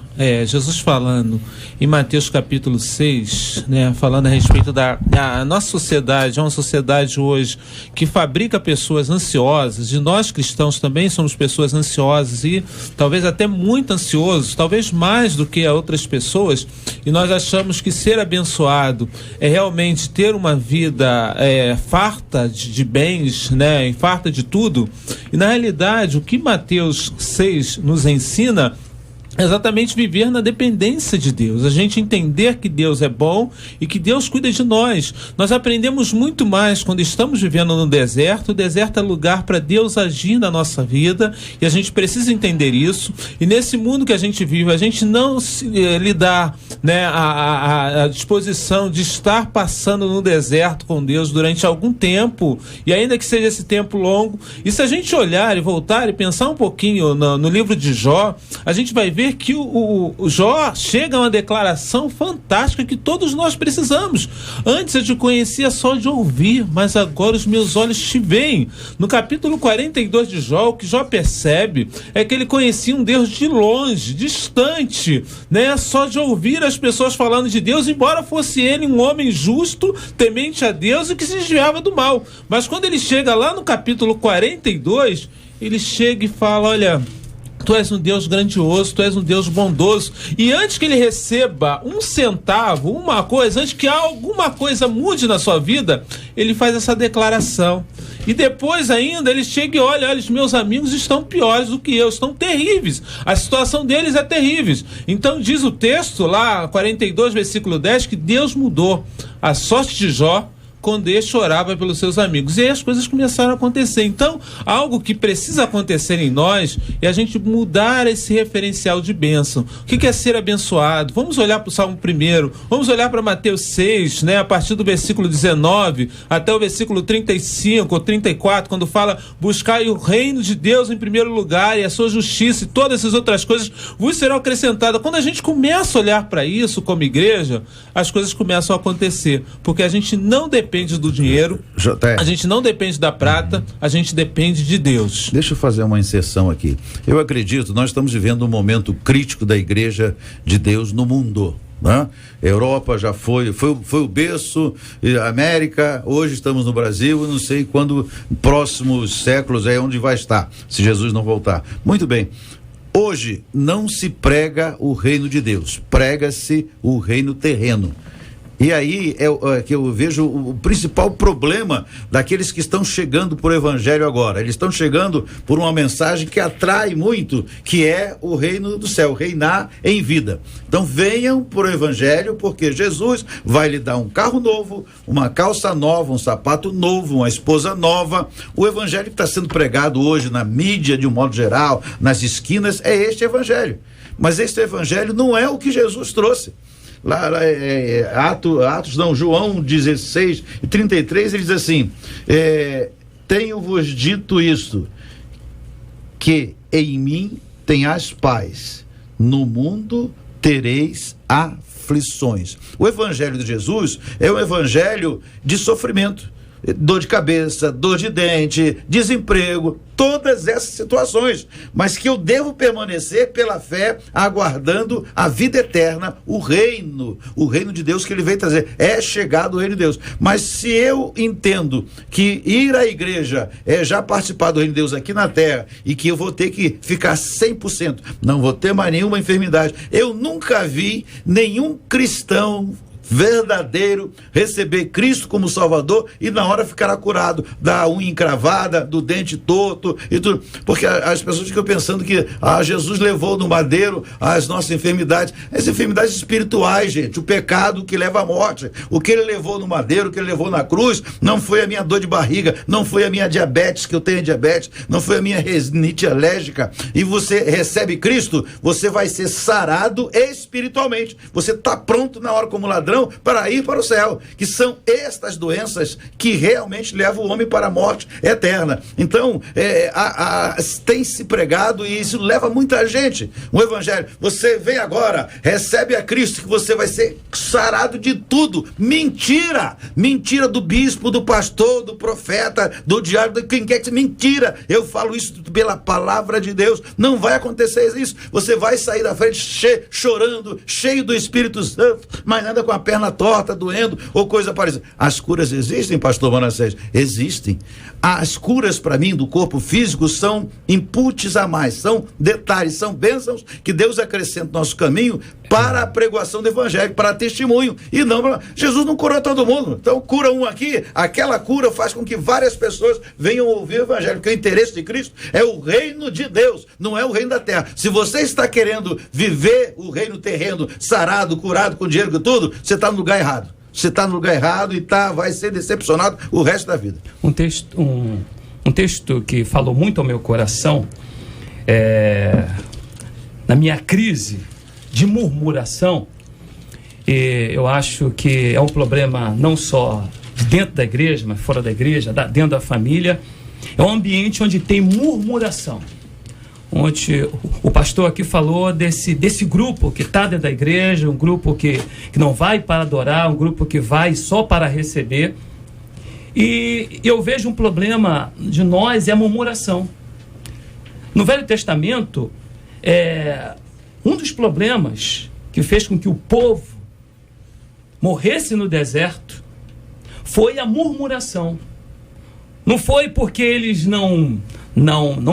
Jesus falando em Mateus capítulo 6, né, falando a respeito da nossa sociedade, é uma sociedade hoje que fabrica pessoas ansiosas, e nós cristãos também somos pessoas ansiosas e talvez até muito ansiosos, talvez mais do que outras pessoas, e nós achamos que ser abençoado é realmente ter uma vida farta de bens, né, farta de tudo. E na realidade, o que Mateus 6 nos ensina exatamente viver na dependência de Deus, a gente entender que Deus é bom e que Deus cuida de nós. Nós aprendemos muito mais quando estamos vivendo no deserto. O deserto é lugar para Deus agir na nossa vida e a gente precisa entender isso. E nesse mundo que a gente vive, a gente não lhe dá, né, a disposição de estar passando no deserto com Deus durante algum tempo, e ainda que seja esse tempo longo. E se a gente olhar e voltar e pensar um pouquinho no livro de Jó, a gente vai ver que o Jó chega a uma declaração fantástica que todos nós precisamos. Antes eu te conhecia só de ouvir, mas agora os meus olhos te veem. No capítulo 42 de Jó, o que Jó percebe é que ele conhecia um Deus de longe, distante, né? Só de ouvir as pessoas falando de Deus, embora fosse ele um homem justo, temente a Deus e que se desviava do mal. Mas quando ele chega lá no capítulo 42, ele chega e fala: olha, Tu és um Deus grandioso, Tu és um Deus bondoso. E antes que ele receba um centavo, uma coisa, antes que alguma coisa mude na sua vida, ele faz essa declaração. E depois ainda ele chega e olha, os meus amigos estão piores do que eu, estão terríveis. A situação deles é terrível. Então diz o texto lá, 42, versículo 10, que Deus mudou a sorte de Jó quando este orava pelos seus amigos. E aí as coisas começaram a acontecer. Então, algo que precisa acontecer em nós é a gente mudar esse referencial de bênção. O que é ser abençoado? Vamos olhar para o Salmo 1, vamos olhar para Mateus 6, né, a partir do versículo 19 até o versículo 35 ou 34, quando fala: buscai o reino de Deus em primeiro lugar e a sua justiça, e todas essas outras coisas vos serão acrescentadas. Quando a gente começa a olhar para isso como igreja, as coisas começam a acontecer, porque a gente não depende do dinheiro, a gente não depende da prata, a gente depende de Deus. Deixa eu fazer uma inserção aqui. Eu acredito, nós estamos vivendo um momento crítico da Igreja de Deus no mundo, né? Europa já foi o berço, América, hoje estamos no Brasil, não sei quando, próximos séculos é onde vai estar, se Jesus não voltar. Muito bem. Hoje não se prega o reino de Deus, prega-se o reino terreno. E aí é que eu vejo o principal problema daqueles que estão chegando por evangelho agora. Eles estão chegando por uma mensagem que atrai muito, que é o reino do céu, reinar em vida. Então venham por evangelho, porque Jesus vai lhe dar um carro novo, uma calça nova, um sapato novo, uma esposa nova. O evangelho que está sendo pregado hoje na mídia, de um modo geral, nas esquinas, é este evangelho. Mas este evangelho não é o que Jesus trouxe. João 16 e 33, ele diz assim: tenho-vos dito isto, que em mim tenhais paz, no mundo tereis aflições. O evangelho de Jesus é um evangelho de sofrimento, dor de cabeça, dor de dente, desemprego, todas essas situações, mas que eu devo permanecer pela fé, aguardando a vida eterna, o reino de Deus que ele veio trazer. É chegado o reino de Deus. Mas se eu entendo que ir à igreja é já participar do reino de Deus aqui na terra, e que eu vou ter que ficar 100%, não vou ter mais nenhuma enfermidade. Eu nunca vi nenhum cristão verdadeiro receber Cristo como Salvador e na hora ficará curado da unha encravada, do dente torto e tudo, porque as pessoas ficam pensando que Jesus levou no madeiro as nossas enfermidades. As enfermidades espirituais, gente, o pecado que leva à morte. O que ele levou no madeiro, o que ele levou na cruz, não foi a minha dor de barriga, não foi a minha diabetes, que eu tenho diabetes, não foi a minha rinite alérgica. E você recebe Cristo, você vai ser sarado espiritualmente. Você está pronto na hora como ladrão para ir para o céu, que são estas doenças que realmente levam o homem para a morte eterna. Então, tem se pregado, e isso leva muita gente, o evangelho: você vem agora, recebe a Cristo, que você vai ser sarado de tudo. Mentira do bispo, do pastor, do profeta, do diário, de quem quer que seja. Mentira, eu falo isso pela palavra de Deus. Não vai acontecer isso. Você vai sair da frente chorando, cheio do Espírito Santo, mas nada com a perna torta, doendo, ou coisa parecida. As curas existem, pastor Manassés? Existem. As curas, para mim, do corpo físico são inputs a mais, são detalhes, são bênçãos que Deus acrescenta no nosso caminho para a pregoação do evangelho, para testemunho, e não para... Jesus não curou todo mundo, então cura um aqui, aquela cura faz com que várias pessoas venham ouvir o evangelho, porque o interesse de Cristo é o reino de Deus, não é o reino da terra. Se você está querendo viver o reino terreno, sarado, curado, com dinheiro e tudo, você está no lugar errado. Você está no lugar errado e vai ser decepcionado o resto da vida. Um texto que falou muito ao meu coração, na minha crise de murmuração, eu acho que é um problema não só dentro da igreja, mas fora da igreja, dentro da família. É um ambiente onde tem murmuração. Onde o pastor aqui falou desse grupo que está dentro da igreja, um grupo que não vai para adorar, um grupo que vai só para receber. E eu vejo um problema de nós, é a murmuração. No Velho Testamento, um dos problemas que fez com que o povo morresse no deserto foi a murmuração. Não foi porque eles não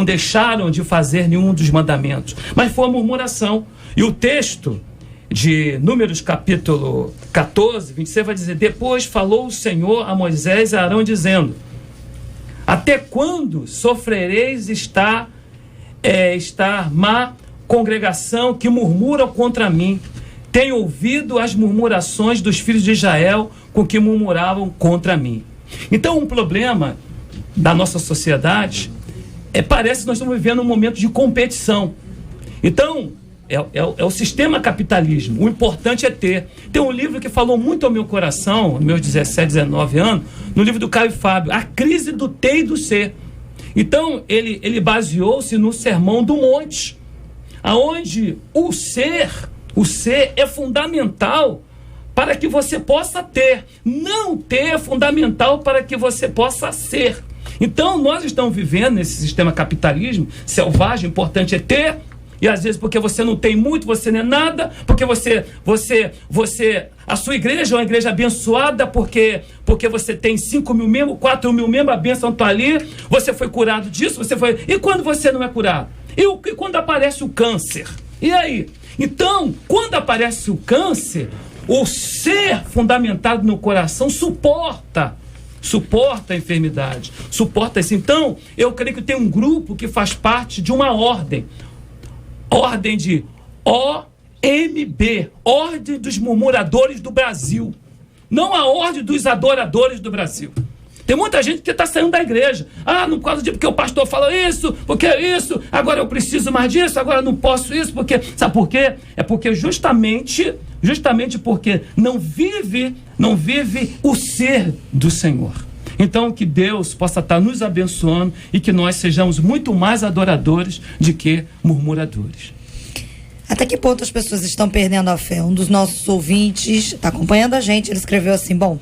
deixaram de fazer nenhum dos mandamentos, mas foi a murmuração. E o texto de Números capítulo 14, 26 vai dizer: depois falou o Senhor a Moisés e a Arão dizendo: até quando sofrereis estar má congregação que murmura contra mim? Tenho ouvido as murmurações dos filhos de Israel com que murmuravam contra mim. Então, um problema da nossa sociedade parece que nós estamos vivendo um momento de competição. Então, é o sistema capitalismo. O importante é ter. Tem um livro que falou muito ao meu coração, meus 17, 19 anos, no livro do Caio Fábio, A Crise do Ter e do Ser. Então, ele baseou-se no Sermão do Monte, aonde o ser é fundamental para que você possa ter. Não ter é fundamental para que você possa ser. Então, nós estamos vivendo nesse sistema capitalismo selvagem. O importante é ter, e às vezes porque você não tem muito, você não é nada, porque a sua igreja é uma igreja abençoada, porque você tem 5 mil membros, 4 mil membros, a bênção está ali, você foi curado disso, e quando você não é curado? E quando aparece o câncer? E aí? Então, quando aparece o câncer, o ser fundamentado no coração suporta a enfermidade, suporta isso. Então, eu creio que tem um grupo que faz parte de uma ordem de OMB, Ordem dos Murmuradores do Brasil, não a Ordem dos Adoradores do Brasil. Tem muita gente que está saindo da igreja. Não por causa porque o pastor falou isso, porque é isso, agora eu preciso mais disso, agora eu não posso isso, porque... Sabe por quê? É porque justamente porque não vive o ser do Senhor. Então, que Deus possa estar nos abençoando e que nós sejamos muito mais adoradores do que murmuradores. Até que ponto as pessoas estão perdendo a fé? Um dos nossos ouvintes está acompanhando a gente, ele escreveu assim: bom,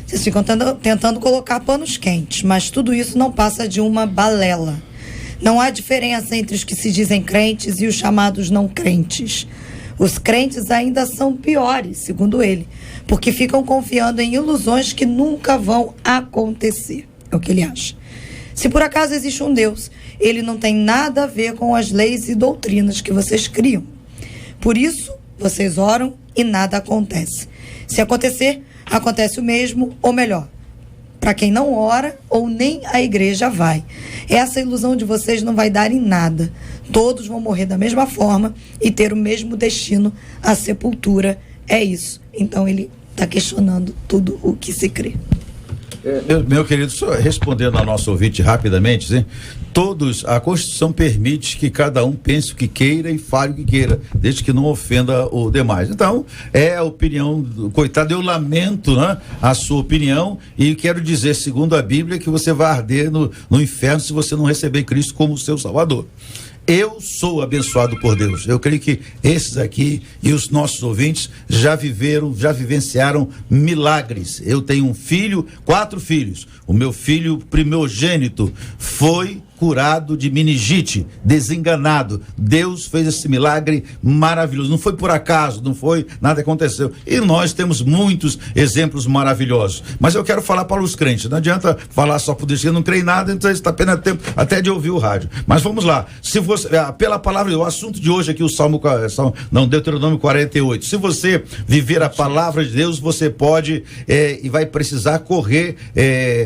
vocês ficam tentando colocar panos quentes, mas tudo isso não passa de uma balela. Não há diferença entre os que se dizem crentes e os chamados não crentes. Os crentes ainda são piores, segundo ele, porque ficam confiando em ilusões que nunca vão acontecer. É o que ele acha. Se por acaso existe um Deus, ele não tem nada a ver com as leis e doutrinas que vocês criam. Por isso, vocês oram e nada acontece. Se acontecer, acontece o mesmo, ou melhor, para quem não ora ou nem a igreja vai. Essa ilusão de vocês não vai dar em nada. Todos vão morrer da mesma forma e ter o mesmo destino, a sepultura. É isso. Então ele está questionando tudo o que se crê. Meu querido, só respondendo ao nosso ouvinte rapidamente, sim, a Constituição permite que cada um pense o que queira e fale o que queira, desde que não ofenda o demais. Então, é a opinião, coitado, eu lamento, né, a sua opinião, e quero dizer, segundo a Bíblia, que você vai arder no inferno se você não receber Cristo como seu Salvador. Eu sou abençoado por Deus. Eu creio que esses aqui e os nossos ouvintes já vivenciaram milagres. Eu tenho um filho, 4 filhos. O meu filho primogênito foi curado de meningite, desenganado. Deus fez esse milagre maravilhoso. Não foi por acaso, não foi, nada aconteceu. E nós temos muitos exemplos maravilhosos. Mas eu quero falar para os crentes. Não adianta falar só por Deus, eu não creio em nada, então está apenas tempo até de ouvir o rádio. Mas vamos lá. Se você, pela palavra, o assunto de hoje aqui, Deuteronômio 48. Se você viver a palavra de Deus, você pode e vai precisar correr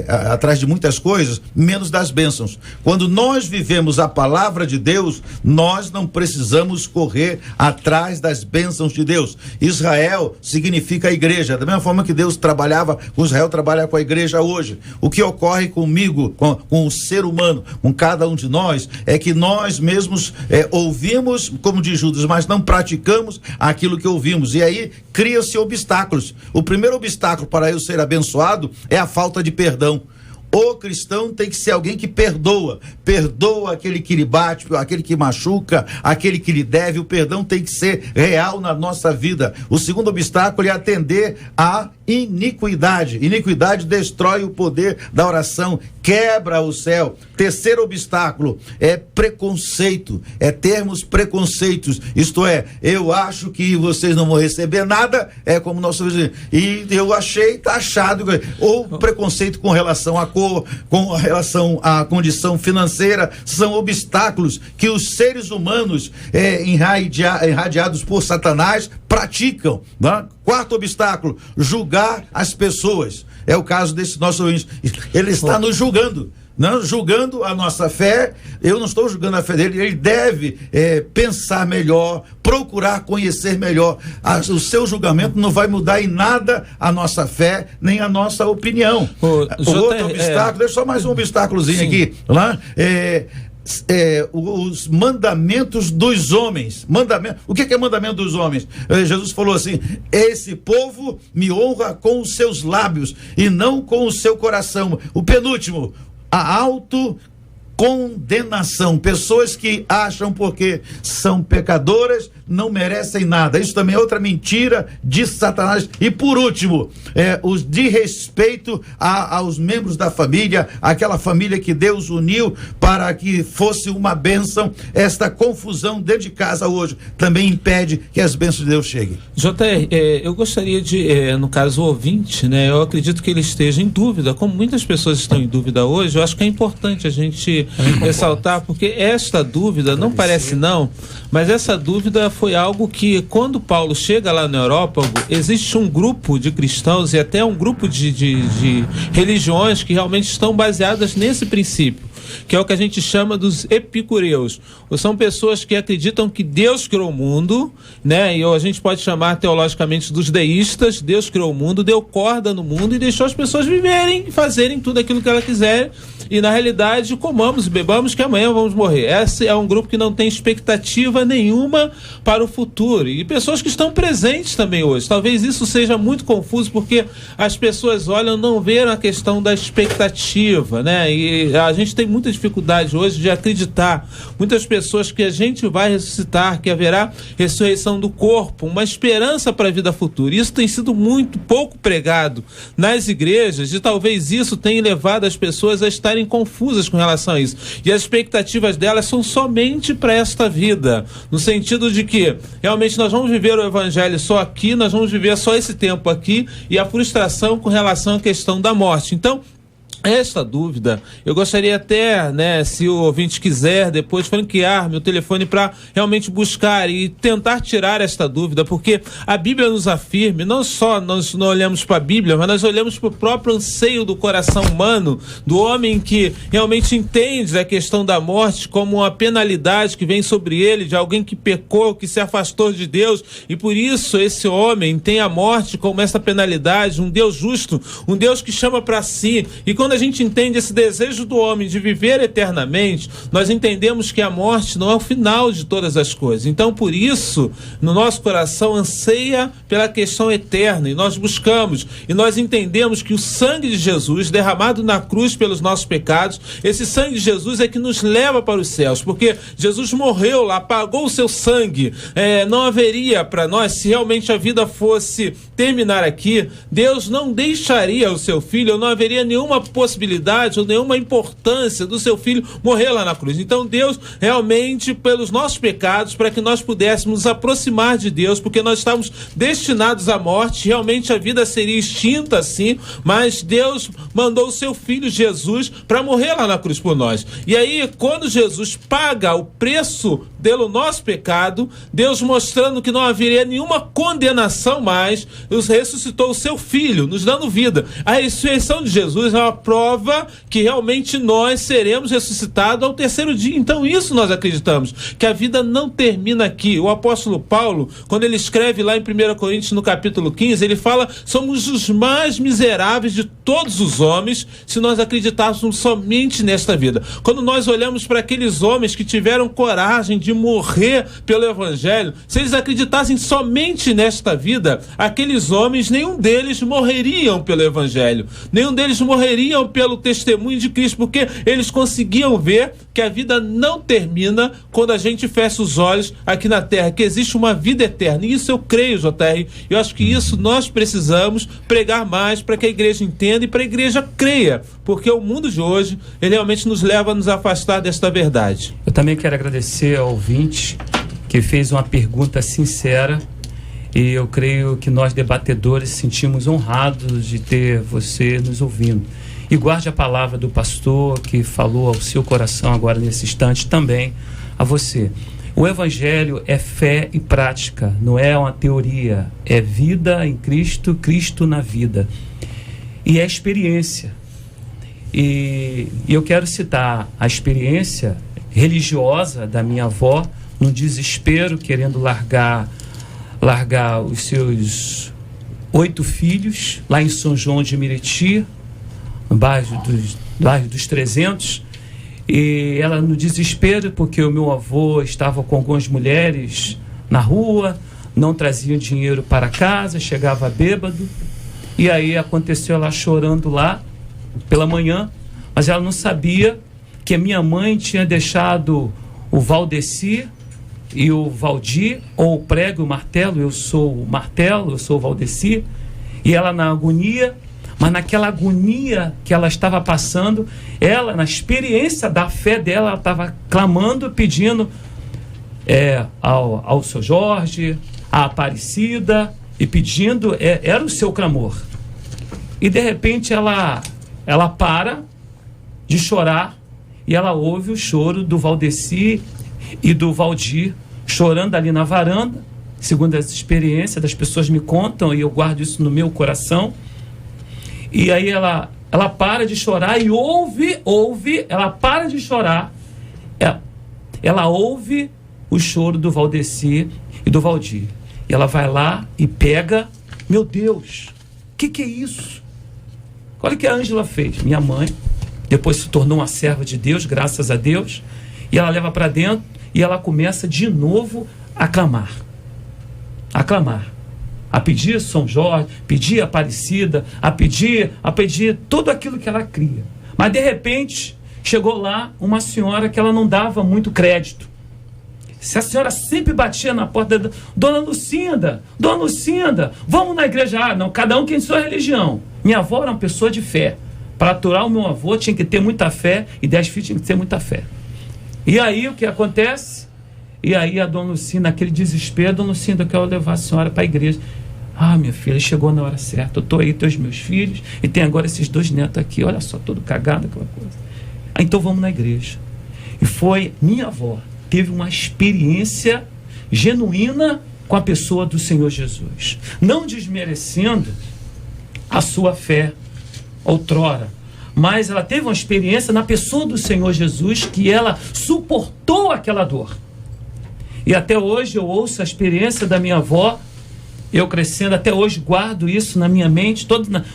atrás de muitas coisas, menos das bênçãos. Quando nós vivemos a palavra de Deus, nós não precisamos correr atrás das bênçãos de Deus. Israel significa a igreja, da mesma forma que Deus trabalhava com Israel, trabalha com a igreja hoje. O que ocorre comigo, com o ser humano, com cada um de nós, é que nós mesmos ouvimos, como diz Judas, mas não praticamos aquilo que ouvimos, e aí cria-se obstáculos. O primeiro obstáculo para eu ser abençoado é a falta de perdão. O cristão tem que ser alguém que perdoa aquele que lhe bate, aquele que machuca, aquele que lhe deve. O perdão tem que ser real na nossa vida. O segundo obstáculo é atender à iniquidade. Iniquidade destrói o poder da oração, quebra o céu. Terceiro obstáculo é preconceito, é termos preconceitos, isto é, eu acho que vocês não vão receber nada, é como nosso vizinho, e eu achei, tá achado. Ou preconceito com relação à cor, com relação à condição financeira, são obstáculos que os seres humanos irradiados por Satanás praticam, né? Quarto obstáculo, julgar as pessoas. É o caso desse nosso ouvinte. Ele está nos julgando. Não, julgando a nossa fé. Eu não estou julgando a fé dele. Ele deve pensar melhor, procurar conhecer melhor. O seu julgamento não vai mudar em nada a nossa fé, nem a nossa opinião. O outro obstáculo, deixa só mais um obstáculozinho aqui. Lá, os mandamentos dos homens. O que é mandamento dos homens? Jesus falou assim: esse povo me honra com os seus lábios e não com o seu coração. O penúltimo, a autocondenação. Pessoas que acham porque são pecadoras não merecem nada. Isso também é outra mentira de Satanás. E por último, os de respeito aos membros da família, aquela família que Deus uniu para que fosse uma bênção. Esta confusão dentro de casa hoje também impede que as bênçãos de Deus cheguem. JR, eu gostaria de, no caso o ouvinte, né, eu acredito que ele esteja em dúvida, como muitas pessoas estão em dúvida hoje. Eu acho que é importante a gente ressaltar, porque esta dúvida não parece não, mas essa dúvida foi algo que, quando Paulo chega lá na Europa, existe um grupo de cristãos e até um grupo de religiões que realmente estão baseadas nesse princípio, que é o que a gente chama dos epicureus. São pessoas que acreditam que Deus criou o mundo, né? E a gente pode chamar teologicamente dos deístas. Deus criou o mundo, deu corda no mundo e deixou as pessoas viverem e fazerem tudo aquilo que elas quiserem. E na realidade, comamos e bebamos que amanhã vamos morrer. Esse é um grupo que não tem expectativa nenhuma para o futuro. E pessoas que estão presentes também hoje. Talvez isso seja muito confuso, porque as pessoas olham, não veem a questão da expectativa, né? E a gente tem muita dificuldade hoje de acreditar. Muitas pessoas que a gente vai ressuscitar, que haverá ressurreição do corpo, uma esperança para a vida futura. Isso tem sido muito pouco pregado nas igrejas, e talvez isso tenha levado as pessoas a estarem confusas com relação a isso. E as expectativas delas são somente para esta vida, no sentido de que realmente nós vamos viver o evangelho só aqui, nós vamos viver só esse tempo aqui, e a frustração com relação à questão da morte. Então, esta dúvida, eu gostaria até, né, se o ouvinte quiser depois franquear meu telefone para realmente buscar e tentar tirar esta dúvida, porque a Bíblia nos afirma, não só nós não olhamos para a Bíblia, mas nós olhamos para o próprio anseio do coração humano, do homem que realmente entende a questão da morte como uma penalidade que vem sobre ele, de alguém que pecou, que se afastou de Deus, e por isso esse homem tem a morte como essa penalidade, um Deus justo, um Deus que chama para si. E quando a gente entende esse desejo do homem de viver eternamente, nós entendemos que a morte não é o final de todas as coisas. Então, por isso, no nosso coração anseia pela questão eterna, e nós buscamos, e nós entendemos que o sangue de Jesus, derramado na cruz pelos nossos pecados, esse sangue de Jesus é que nos leva para os céus, porque Jesus morreu lá, pagou o seu sangue. Não haveria para nós, se realmente a vida fosse terminar aqui, Deus não deixaria o seu filho, não haveria nenhuma possibilidade ou nenhuma importância do seu filho morrer lá na cruz. Então Deus realmente, pelos nossos pecados, para que nós pudéssemos nos aproximar de Deus, porque nós estávamos destinados à morte, realmente a vida seria extinta assim, mas Deus mandou o seu filho Jesus para morrer lá na cruz por nós. E aí, quando Jesus paga o preço pelo nosso pecado, Deus mostrando que não haveria nenhuma condenação mais, Deus ressuscitou o seu filho, nos dando vida. A ressurreição de Jesus é uma prova que realmente nós seremos ressuscitados ao terceiro dia. Então isso nós acreditamos, que a vida não termina aqui. O apóstolo Paulo, quando ele escreve lá em 1 Coríntios no capítulo 15, ele fala: somos os mais miseráveis de todos os homens se nós acreditássemos somente nesta vida. Quando nós olhamos para aqueles homens que tiveram coragem de morrer pelo evangelho, se eles acreditassem somente nesta vida, aqueles homens, nenhum deles morreriam pelo evangelho, nenhum deles morreriam pelo testemunho de Cristo, porque eles conseguiam ver que a vida não termina quando a gente fecha os olhos aqui na terra, que existe uma vida eterna. E isso eu creio, JR. Eu acho que isso nós precisamos pregar mais para que a igreja entenda e para a igreja creia, porque o mundo de hoje, ele realmente nos leva a nos afastar desta verdade. Eu também quero agradecer ao ouvinte que fez uma pergunta sincera, e eu creio que nós debatedores sentimos honrados de ter você nos ouvindo. E guarde a palavra do pastor que falou ao seu coração agora nesse instante também a você. O evangelho é fé e prática, não é uma teoria, é vida em Cristo, Cristo na vida. E é experiência. E eu quero citar a experiência religiosa da minha avó, no desespero, querendo largar os seus 8 filhos, lá em São João de Meriti, no bairro dos 300, e ela no desespero, porque o meu avô estava com algumas mulheres na rua, não trazia dinheiro para casa, chegava bêbado, e aí aconteceu ela chorando lá pela manhã, mas ela não sabia que a minha mãe tinha deixado o Valdeci e o Valdir, ou o prego e o martelo. Eu sou o martelo, eu sou o Valdeci, e ela na agonia, mas naquela agonia que ela estava passando, ela, na experiência da fé dela, ela estava clamando, pedindo ao seu Jorge, à Aparecida, e pedindo, era o seu clamor. E de repente ela para de chorar, e ela ouve o choro do Valdeci e do Valdir, chorando ali na varanda, segundo as experiências das pessoas me contam, e eu guardo isso no meu coração. E aí ela para de chorar e ela para de chorar, ela ouve o choro do Valdeci e do Valdir, e ela vai lá e pega, meu Deus, que é isso? Olha o que a Ângela fez, minha mãe, depois se tornou uma serva de Deus, graças a Deus, e ela leva para dentro e ela começa de novo a clamar, a pedir São Jorge, pedir Aparecida, a pedir tudo aquilo que ela cria. Mas de repente chegou lá uma senhora que ela não dava muito crédito. Se a senhora sempre batia na porta da Dona Lucinda, vamos na igreja. Não, cada um tem sua religião. Minha avó era uma pessoa de fé. Para aturar o meu avô tinha que ter muita fé, e 10 filhos tinha que ter muita fé. E aí o que acontece? E aí a Dona Lucinda, naquele desespero, Dona Lucinda, eu quero levar a senhora para a igreja. Minha filha, chegou na hora certa, eu estou aí, tenho os meus filhos, e tem agora esses 2 netos aqui, olha só, todo cagado, aquela coisa. Então vamos na igreja. E foi, minha avó teve uma experiência genuína com a pessoa do Senhor Jesus, não desmerecendo a sua fé outrora, mas ela teve uma experiência na pessoa do Senhor Jesus, que ela suportou aquela dor. E até hoje eu ouço a experiência da minha avó, eu crescendo, até hoje guardo isso na minha mente,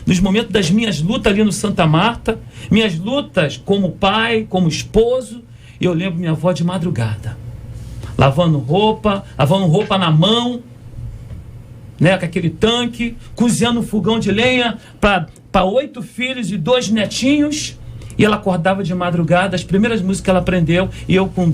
nos momentos das minhas lutas ali no Santa Marta, minhas lutas como pai, como esposo. Eu lembro minha avó de madrugada, lavando roupa na mão, né, com aquele tanque, cozinhando um fogão de lenha para 8 filhos e 2 netinhos. E ela acordava de madrugada, as primeiras músicas que ela aprendeu, e eu com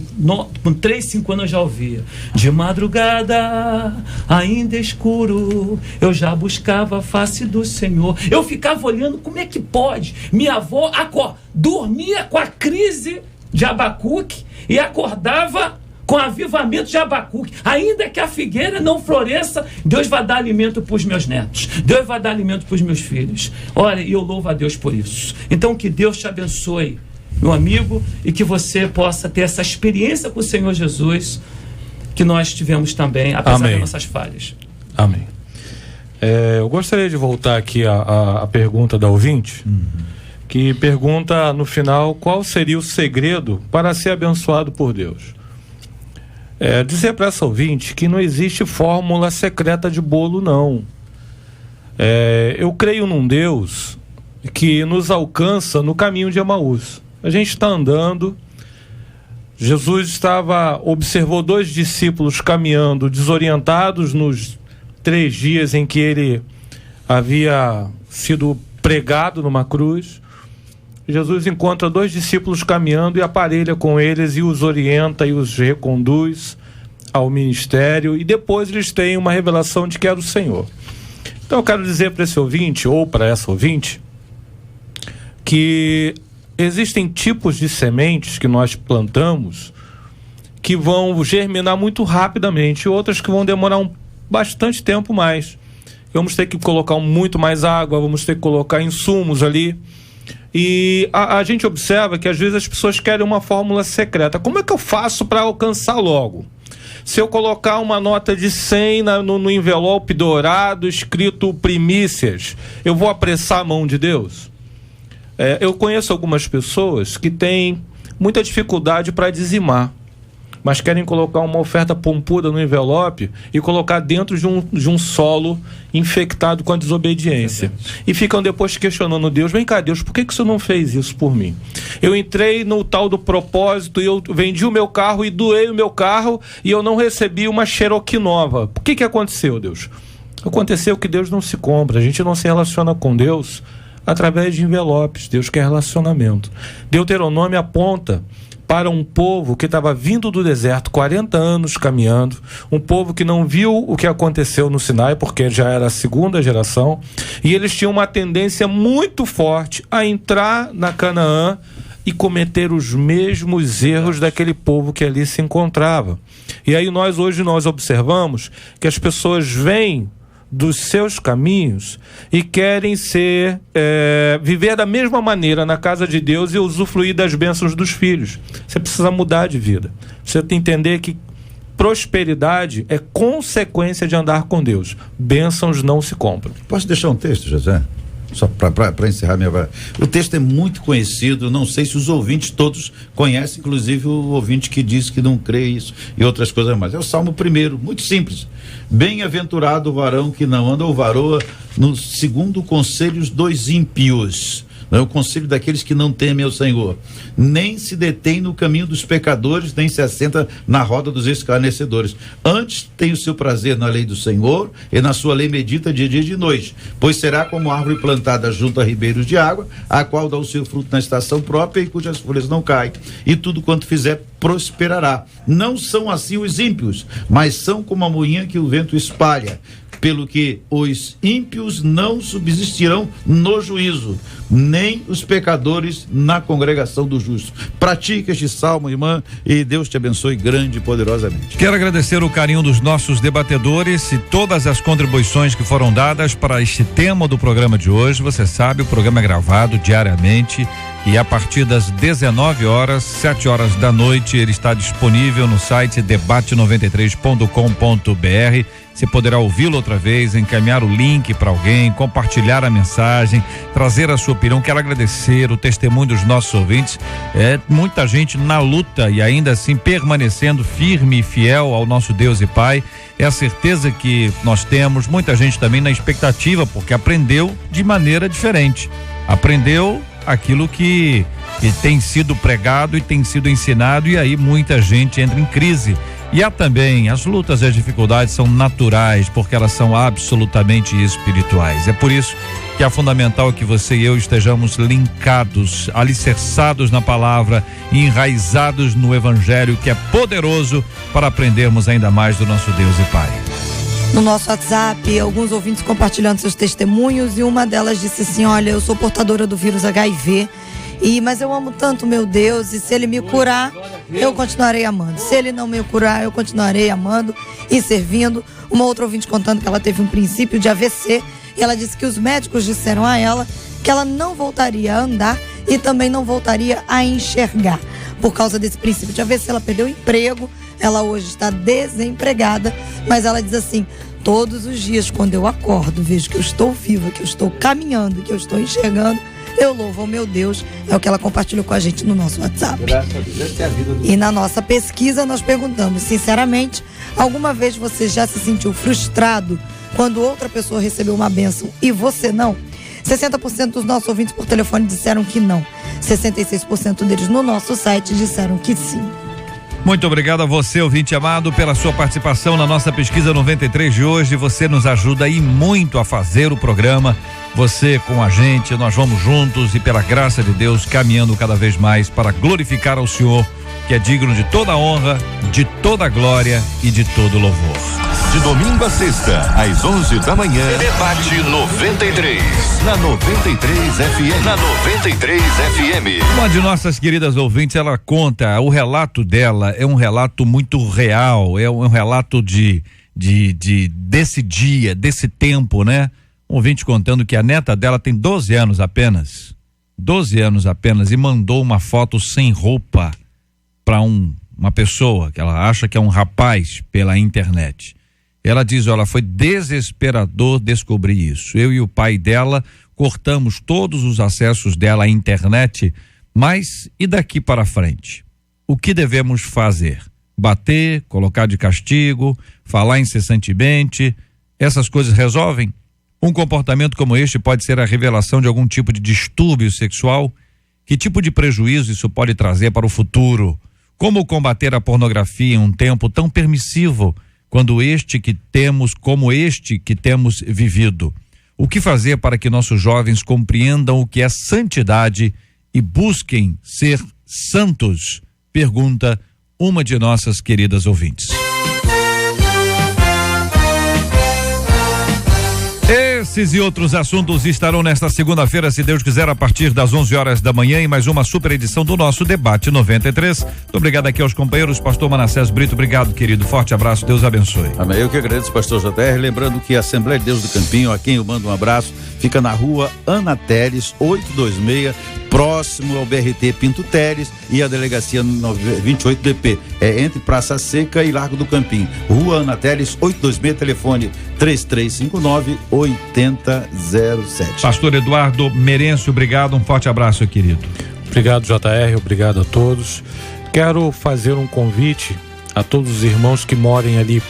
3, 5 anos já ouvia. De madrugada, ainda escuro, eu já buscava a face do Senhor. Eu ficava olhando, como é que pode? Minha avó dormia com a crise de Abacuque e acordava com avivamento de Abacuque. Ainda que a figueira não floresça, Deus vai dar alimento para os meus netos. Deus vai dar alimento para os meus filhos. Olha, e eu louvo a Deus por isso. Então que Deus te abençoe, meu amigo, e que você possa ter essa experiência com o Senhor Jesus que nós tivemos também, apesar das nossas falhas. Amém. Eu gostaria de voltar aqui à pergunta da ouvinte, que pergunta no final qual seria o segredo para ser abençoado por Deus. Dizer para essa ouvinte que não existe fórmula secreta de bolo, não. Eu creio num Deus que nos alcança no caminho de Emaús. A gente está andando, Jesus observou 2 discípulos caminhando desorientados nos 3 dias em que ele havia sido pregado numa cruz. Jesus encontra 2 discípulos caminhando e aparelha com eles e os orienta e os reconduz ao ministério, e depois eles têm uma revelação de que era o Senhor. Então eu quero dizer para esse ouvinte, ou para essa ouvinte, que existem tipos de sementes que nós plantamos que vão germinar muito rapidamente, e outras que vão demorar bastante tempo mais. Vamos ter que colocar muito mais água, vamos ter que colocar insumos ali. E a gente observa que às vezes as pessoas querem uma fórmula secreta. Como é que eu faço para alcançar logo? Se eu colocar uma nota de 100 no envelope dourado escrito primícias, eu vou apressar a mão de Deus? Eu conheço algumas pessoas que têm muita dificuldade para dizimar, mas querem colocar uma oferta pompuda no envelope e colocar dentro de um solo infectado com a desobediência. E ficam depois questionando Deus: vem cá, Deus, por que o Senhor não fez isso por mim? Eu entrei no tal do propósito e eu vendi o meu carro e doei o meu carro e eu não recebi uma Cherokee nova. O que aconteceu, Deus? Aconteceu que Deus não se compra, a gente não se relaciona com Deus através de envelopes. Deus quer relacionamento. Deuteronômio aponta para um povo que estava vindo do deserto, 40 anos caminhando, um povo que não viu o que aconteceu no Sinai, porque já era a 2ª geração, e eles tinham uma tendência muito forte a entrar na Canaã e cometer os mesmos erros daquele povo que ali se encontrava. E aí hoje nós observamos que as pessoas vêm dos seus caminhos e querem viver da mesma maneira na casa de Deus e usufruir das bênçãos dos filhos. Você precisa mudar de vida. Você tem que entender que prosperidade é consequência de andar com Deus. Bênçãos não se compram. Posso deixar um texto, José? Só para encerrar minha... O texto é muito conhecido, não sei se os ouvintes todos conhecem, inclusive o ouvinte que diz que não crê isso e outras coisas mais. É o Salmo 1, muito simples. Bem-aventurado o varão que não anda ou varoa segundo conselhos dos ímpios. Não é o conselho daqueles que não temem ao Senhor, nem se detém no caminho dos pecadores, nem se assenta na roda dos escarnecedores. Antes tem o seu prazer na lei do Senhor, e na sua lei medita de dia e de noite, pois será como árvore plantada junto a ribeiros de água, a qual dá o seu fruto na estação própria e cujas folhas não caem, e tudo quanto fizer prosperará. Não são assim os ímpios, mas são como a moinha que o vento espalha. Pelo que os ímpios não subsistirão no juízo, nem os pecadores na congregação do justo. Pratique este salmo, irmã, e Deus te abençoe grande e poderosamente. Quero agradecer o carinho dos nossos debatedores e todas as contribuições que foram dadas para este tema do programa de hoje. Você sabe, o programa é gravado diariamente e a partir das 19 horas, 7 horas da noite, ele está disponível no site debate93.com.br. Você poderá ouvi-lo outra vez, encaminhar o link para alguém, compartilhar a mensagem, trazer a sua opinião. Quero agradecer o testemunho dos nossos ouvintes. Muita gente na luta e ainda assim permanecendo firme e fiel ao nosso Deus e Pai. É a certeza que nós temos. Muita gente também na expectativa, porque aprendeu de maneira diferente. Aprendeu aquilo que tem sido pregado e tem sido ensinado, e aí muita gente entra em crise. E há também, as lutas e as dificuldades são naturais, porque elas são absolutamente espirituais. É por isso que é fundamental que você e eu estejamos linkados, alicerçados na palavra e enraizados no evangelho, que é poderoso para aprendermos ainda mais do nosso Deus e Pai. No nosso WhatsApp, alguns ouvintes compartilhando seus testemunhos, e uma delas disse assim: olha, eu sou portadora do vírus HIV, mas eu amo tanto meu Deus, e se ele me curar, eu continuarei amando. Se ele não me curar, eu continuarei amando e servindo. Uma outra ouvinte contando que ela teve um princípio de AVC, e ela disse que os médicos disseram a ela que ela não voltaria a andar e também não voltaria a enxergar. Por causa desse princípio de AVC, ela perdeu o emprego, ela hoje está desempregada, mas ela diz assim: todos os dias quando eu acordo, vejo que eu estou viva, que eu estou caminhando, que eu estou enxergando, eu louvo ao meu Deus. É o que ela compartilhou com a gente no nosso WhatsApp. Graças a Deus, essa é a vida do... E na nossa pesquisa nós perguntamos, sinceramente, alguma vez você já se sentiu frustrado quando outra pessoa recebeu uma bênção e você não? 60% dos nossos ouvintes por telefone disseram que não. 66% deles no nosso site disseram que sim. Muito obrigado a você, ouvinte amado, pela sua participação na nossa pesquisa 93 de hoje. Você nos ajuda aí muito a fazer o programa. Você com a gente, nós vamos juntos e pela graça de Deus caminhando cada vez mais para glorificar ao Senhor, que é digno de toda honra, de toda glória e de todo louvor. De domingo a sexta, às 11 da manhã, Debate 93, na 93 FM. Na 93 FM. Uma de nossas queridas ouvintes, ela conta, o relato dela é um relato muito real, é um relato desse dia, desse tempo, né? Um ouvinte contando que a neta dela tem 12 anos apenas, e mandou uma foto sem roupa para uma pessoa que ela acha que é um rapaz pela internet. Ela diz: olha, foi desesperador descobrir isso. Eu e o pai dela cortamos todos os acessos dela à internet, mas e daqui para frente? O que devemos fazer? Bater, colocar de castigo, falar incessantemente? Essas coisas resolvem? Um comportamento como este pode ser a revelação de algum tipo de distúrbio sexual? Que tipo de prejuízo isso pode trazer para o futuro? Como combater a pornografia em um tempo tão permissivo como este que temos vivido? O que fazer para que nossos jovens compreendam o que é santidade e busquem ser santos? Pergunta uma de nossas queridas ouvintes. Esses e outros assuntos estarão nesta segunda-feira, se Deus quiser, a partir das 11 horas da manhã, em mais uma super edição do nosso Debate 93. Muito obrigado aqui aos companheiros. Pastor Manassés Brito, obrigado, querido. Forte abraço, Deus abençoe. Amém. Eu que agradeço, pastor JR. Lembrando que a Assembleia de Deus do Campinho, a quem eu mando um abraço, fica na rua Ana Teres, 826, próximo ao BRT Pinto Teres e a delegacia 28DP. É entre Praça Seca e Largo do Campinho. Rua Ana Teres, 826, telefone 3359-8007. Pastor Eduardo Merencio, obrigado. Um forte abraço, querido. Obrigado, JR. Obrigado a todos. Quero fazer um convite a todos os irmãos que morem ali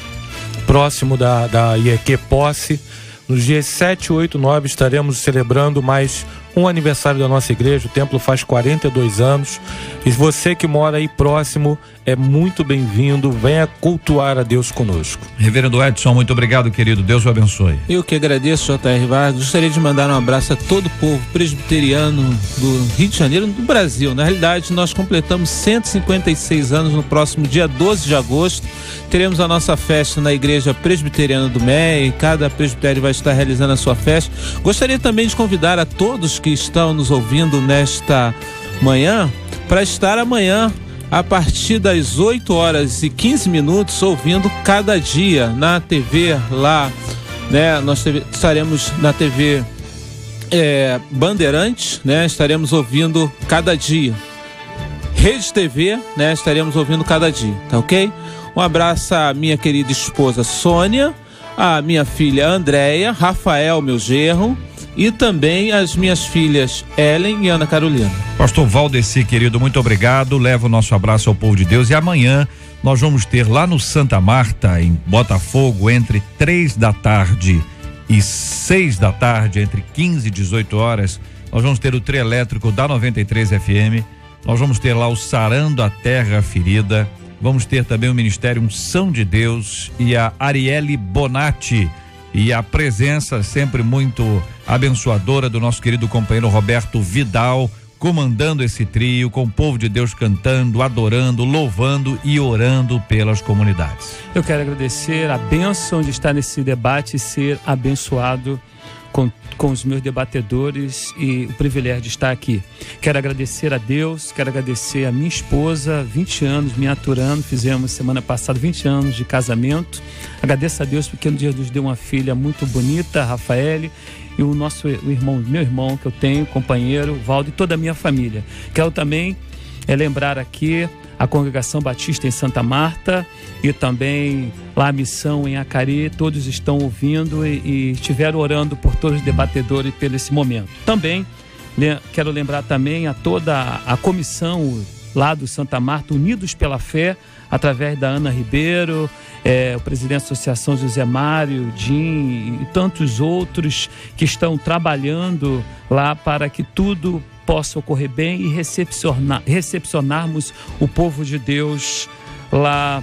próximo da IEQ Posse. Nos dias 7, 8, 9 estaremos celebrando mais um aniversário da nossa igreja. O templo faz 42 anos. E você que mora aí próximo é muito bem-vindo. Venha cultuar a Deus conosco. Reverendo Edson, muito obrigado, querido. Deus o abençoe. Eu que agradeço, JR Vargas. Gostaria de mandar um abraço a todo o povo presbiteriano do Rio de Janeiro, do Brasil. Na realidade, nós completamos 156 anos no próximo dia 12 de agosto. Teremos a nossa festa na Igreja Presbiteriana do MEI. Cada presbitério vai estar realizando a sua festa. Gostaria também de convidar a todos que estão nos ouvindo nesta manhã para estar amanhã a partir das 8 horas e 15 minutos ouvindo Cada Dia na TV lá, né? Nós estaremos na TV Bandeirantes, né? Estaremos ouvindo Cada Dia. Rede TV, né? Estaremos ouvindo Cada Dia, tá ok? Um abraço à minha querida esposa Sônia, à minha filha Andréia, Rafael, meu genro, e também as minhas filhas Ellen e Ana Carolina. Pastor Valdeci, querido, muito obrigado. Leva o nosso abraço ao povo de Deus. E amanhã nós vamos ter lá no Santa Marta, em Botafogo, entre 3 da tarde e 6 da tarde, entre 15 e 18 horas, nós vamos ter o trio elétrico da 93 FM. Nós vamos ter lá o Sarando a Terra Ferida. Vamos ter também o Ministério Unção de Deus e a Arielle Bonatti. E a presença sempre muito abençoadora do nosso querido companheiro Roberto Vidal, comandando esse trio, com o povo de Deus cantando, adorando, louvando e orando pelas comunidades. Eu quero agradecer a bênção de estar nesse debate e ser abençoado com os meus debatedores e o privilégio de estar aqui. Quero agradecer a Deus, quero agradecer a minha esposa, 20 anos me aturando, fizemos semana passada 20 anos de casamento. Agradeço a Deus porque no dia nos deu uma filha muito bonita, Rafaele, e o meu irmão que eu tenho, companheiro, Valdo, e toda a minha família. Quero também lembrar aqui a Congregação Batista em Santa Marta e também lá a Missão em Acari, todos estão ouvindo e estiveram orando por todos os debatedores pelo esse momento. Também quero lembrar também a toda a comissão lá do Santa Marta, Unidos pela Fé, através da Ana Ribeiro, o presidente da Associação José Mário, Jim e tantos outros que estão trabalhando lá para que tudo possa ocorrer bem e recepcionarmos o povo de Deus lá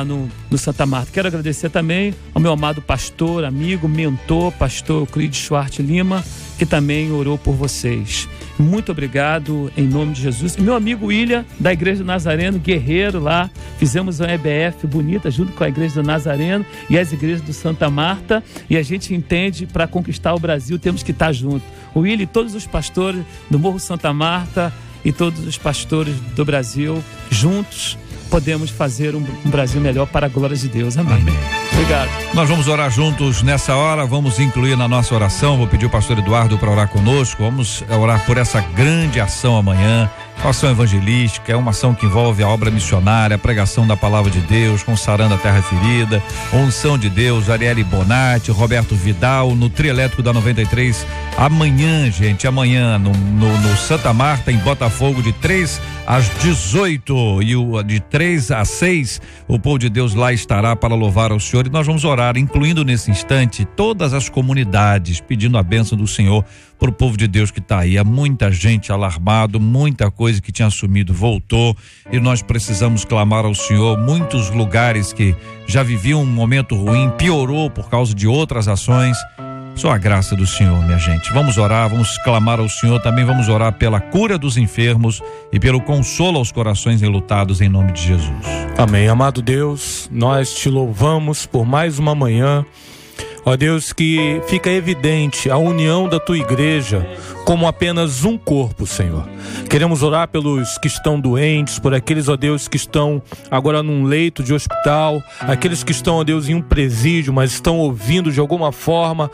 no Santa Marta. Quero agradecer também ao meu amado pastor, amigo, mentor, pastor Euclides Schwartz Lima, que também orou por vocês. Muito obrigado, em nome de Jesus. E meu amigo William, da Igreja do Nazareno, guerreiro lá, fizemos uma EBF bonita junto com a Igreja do Nazareno e as igrejas do Santa Marta, e a gente entende, para conquistar o Brasil, temos que estar junto. O William e todos os pastores do Morro Santa Marta e todos os pastores do Brasil, juntos, podemos fazer um Brasil melhor para a glória de Deus. Amém. Amém. Obrigado. Nós vamos orar juntos nessa hora, vamos incluir na nossa oração, vou pedir o pastor Eduardo para orar conosco, vamos orar por essa grande ação amanhã, ação evangelística, é uma ação que envolve a obra missionária, a pregação da palavra de Deus, consarando a terra ferida, unção de Deus, Arielle Bonatti, Roberto Vidal, no trio elétrico da 93, amanhã, gente, amanhã no Santa Marta, em Botafogo, de 3 às 18 e de 3 às 6, o povo de Deus lá estará para louvar ao Senhor, e nós vamos orar, incluindo nesse instante todas as comunidades, pedindo a bênção do Senhor para o povo de Deus que está aí. Há muita gente alarmado, muita coisa que tinha sumido voltou, e nós precisamos clamar ao Senhor. Muitos lugares que já viviam um momento ruim piorou por causa de outras ações. Só a graça do Senhor, minha gente. Vamos orar, vamos clamar ao Senhor, também vamos orar pela cura dos enfermos e pelo consolo aos corações enlutados, em nome de Jesus. Amém. Amado Deus, nós te louvamos por mais uma manhã. Ó Deus, que fica evidente a união da tua igreja como apenas um corpo, Senhor. Queremos orar pelos que estão doentes, por aqueles, ó Deus, que estão agora num leito de hospital, aqueles que estão, ó Deus, em um presídio, mas estão ouvindo de alguma forma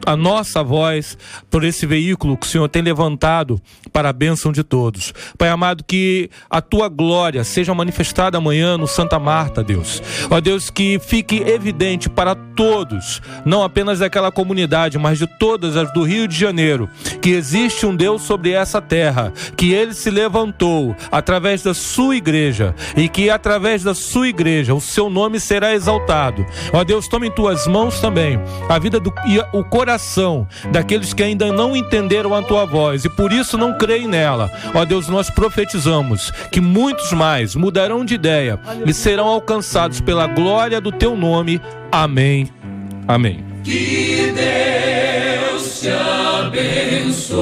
a nossa voz por esse veículo que o Senhor tem levantado para a bênção de todos. Pai amado, que a tua glória seja manifestada amanhã no Santa Marta, Deus. Ó Deus, que fique evidente para todos, não apenas daquela comunidade, mas de todas as do Rio de Janeiro, que existe um Deus sobre essa terra, que ele se levantou através da sua igreja, e que através da sua igreja o seu nome será exaltado. Ó Deus, toma em tuas mãos também a vida e o coração daqueles que ainda não entenderam a tua voz e por isso não creem nela. Ó Deus, nós profetizamos que muitos mais mudarão de ideia e serão alcançados pela glória do teu nome. Amém. Amém. Que Deus te abençoe.